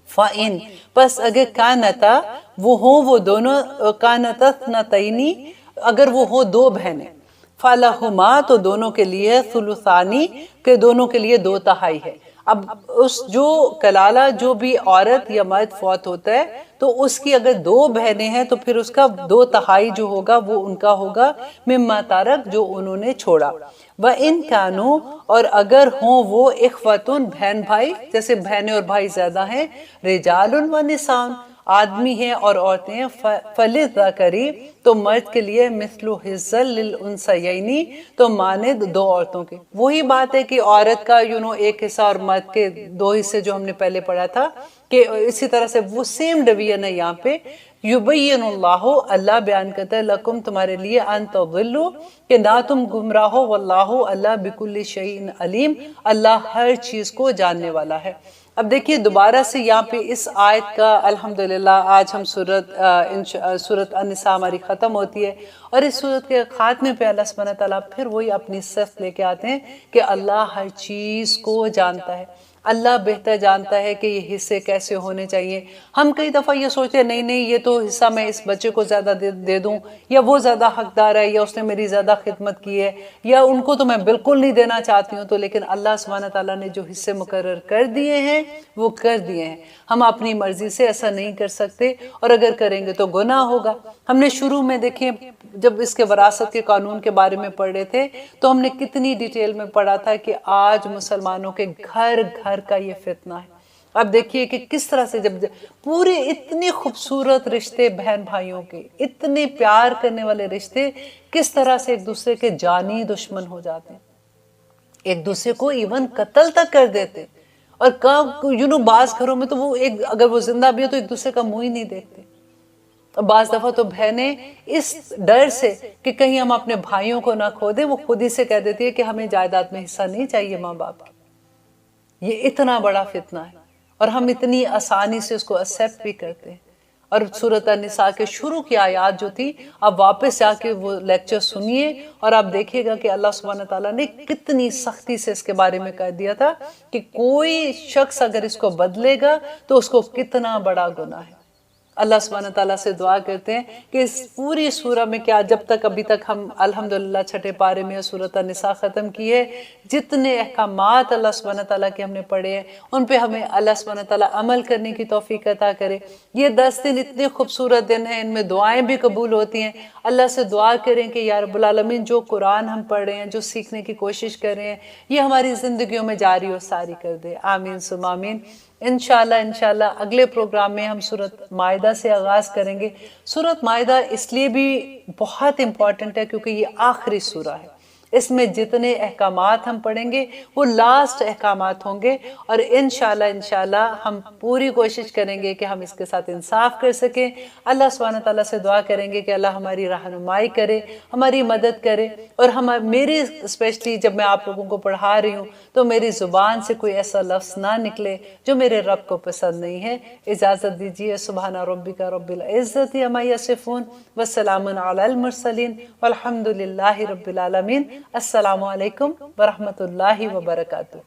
فَإِن، پس اگر کانتا، وہ ہوں وہ دونوں، کانتا اثنتین، اگر وہ ہوں دو بہنیں، فَلَهُمَا، تو دونوں کے لیے، ثلثانی، کہ دونوں کے لیے 2/3 ہے. اب اس جو کلالہ جو بھی عورت یا مرد فوت ہوتا ہے تو اس کی اگر 2 بہنیں ہیں تو پھر اس کا 2/3 جو ہوگا وہ ان کا ہوگا، مما تارک، جو انہوں نے چھوڑا. وَإِن كَانُوا، اور اگر ہوں وہ اخوتن، بہن بھائی، جیسے بہنیں اور بھائی زیادہ ہیں، رجال ونساء، آدمی ہیں اور عورتیں ہیں، فَلِلذَّكَرِ، تو مرد کے لیے، مثل حظ للانثیین، تو مانند 2 عورتوں کے. وہی بات ہے کہ عورت کا ایک حصہ اور مرد کے 2 حصے جو ہم نے پہلے پڑھا تھا، کہ اسی طرح سے وہ سیم ڈویژن ہے یہاں پہ. یبین اللہ، اللہ بیان کرتا ہے، لکم، تمہارے لیے، ان تضلوا، کہ نہ تم گمراہ ہو، واللہ، اللہ، بکل شیء علیم، اللہ ہر چیز کو جاننے والا ہے. اب دیکھیے دوبارہ سے یہاں پہ اس آیت کا الحمدللہ آج ہم سورۃ النساء ہماری ختم ہوتی ہے، اور اس سورت کے خاتمے پہ اللہ سبحانہ تعالیٰ پھر وہی اپنی صفت لے کے آتے ہیں کہ اللہ ہر چیز کو جانتا ہے. اللہ بہتر جانتا ہے کہ یہ حصے کیسے ہونے چاہیے. ہم کئی دفعہ یہ سوچتے ہیں نہیں یہ تو حصہ میں اس بچے کو زیادہ دے دوں، یا وہ زیادہ حقدار ہے، یا اس نے میری زیادہ خدمت کی ہے، یا ان کو تو میں بالکل نہیں دینا چاہتی ہوں. تو لیکن اللہ سبحانہ تعالیٰ نے جو حصے مقرر کر دیے ہیں وہ کر دیے ہیں. ہم اپنی مرضی سے ایسا نہیں کر سکتے، اور اگر کریں گے تو گناہ ہوگا. ہم نے شروع میں دیکھیں جب اس کے وراثت کے قانون کے بارے میں پڑھ رہے تھے تو ہم نے کتنی ڈیٹیل میں پڑھا تھا کہ آج مسلمانوں کے گھر گھر کا یہ فتنہ ہے. اب دیکھیے کہ کس طرح سے جب پورے اتنے خوبصورت رشتے بہن بھائیوں کے، اتنے پیار کرنے والے رشتے کس طرح سے ایک دوسرے کے جانی دشمن ہو جاتے ہیں، ایک دوسرے کو ایون قتل تک کر دیتے. اور بعض گھروں میں تو وہ اگر وہ زندہ بھی ہو تو ایک دوسرے کا منہ ہی نہیں دیکھتے. اور بعض دفعہ تو بہنیں اس ڈر سے کہ کہیں ہم اپنے بھائیوں کو نہ کھو دیں، وہ خود ہی سے کہہ دیتی ہے کہ ہمیں جائیداد میں حصہ نہیں چاہیے ماں باپ کی. یہ اتنا بڑا فتنہ ہے اور ہم اتنی آسانی سے اس کو ایکسپٹ بھی کرتے ہیں. اور سورۃ النساء کے شروع کی آیات جو تھی، آپ واپس جا کے وہ لیکچر سنیے اور آپ دیکھیے گا کہ اللہ سبحانہ تعالیٰ نے کتنی سختی سے اس کے بارے میں کہہ دیا تھا کہ کوئی شخص اگر اس کو بدلے گا تو اس کو کتنا بڑا گناہ ہے. اللہ سبحانہ تعالیٰ سے دعا کرتے ہیں کہ اس پوری سورہ میں کیا جب تک ابھی تک ہم الحمدللہ چھٹے پارے میں سورۃ النساء ختم کی ہے، جتنے احکامات اللہ سبحانہ تعالیٰ کے ہم نے پڑھے ہیں ان پہ ہمیں اللہ سبحانہ تعالیٰ عمل کرنے کی توفیق عطا کرے. یہ 10 دن اتنے خوبصورت دن ہیں، ان میں دعائیں بھی قبول ہوتی ہیں. اللہ سے دعا کریں کہ یا رب العالمین جو قرآن ہم پڑھ رہے ہیں، جو سیکھنے کی کوشش کر رہے ہیں، یہ ہماری زندگیوں میں جاری و ساری کر دے. آمین ثم آمین. انشاءاللہ اگلے پروگرام میں ہم سورۃ مائدہ سے آغاز کریں گے. سورۃ مائدہ اس لیے بھی بہت امپورٹنٹ ہے کیونکہ یہ آخری سورہ ہے. اس میں جتنے احکامات ہم پڑھیں گے وہ لاسٹ احکامات ہوں گے، اور انشاءاللہ ہم پوری کوشش کریں گے کہ ہم اس کے ساتھ انصاف کر سکیں. اللہ سبحانہ تعالیٰ سے دعا کریں گے کہ اللہ ہماری رہنمائی کرے، ہماری مدد کرے، اور میری اسپیشلی جب میں آپ لوگوں کو پڑھا رہی ہوں تو میری زبان سے کوئی ایسا لفظ نہ نکلے جو میرے رب کو پسند نہیں ہے. اجازت دیجیے. سبحان ربک رب العزت عما یصفون وسلام علی المرسلین والحمد للہ رب العالمین. السلام علیکم ورحمۃ اللہ وبرکاتہ.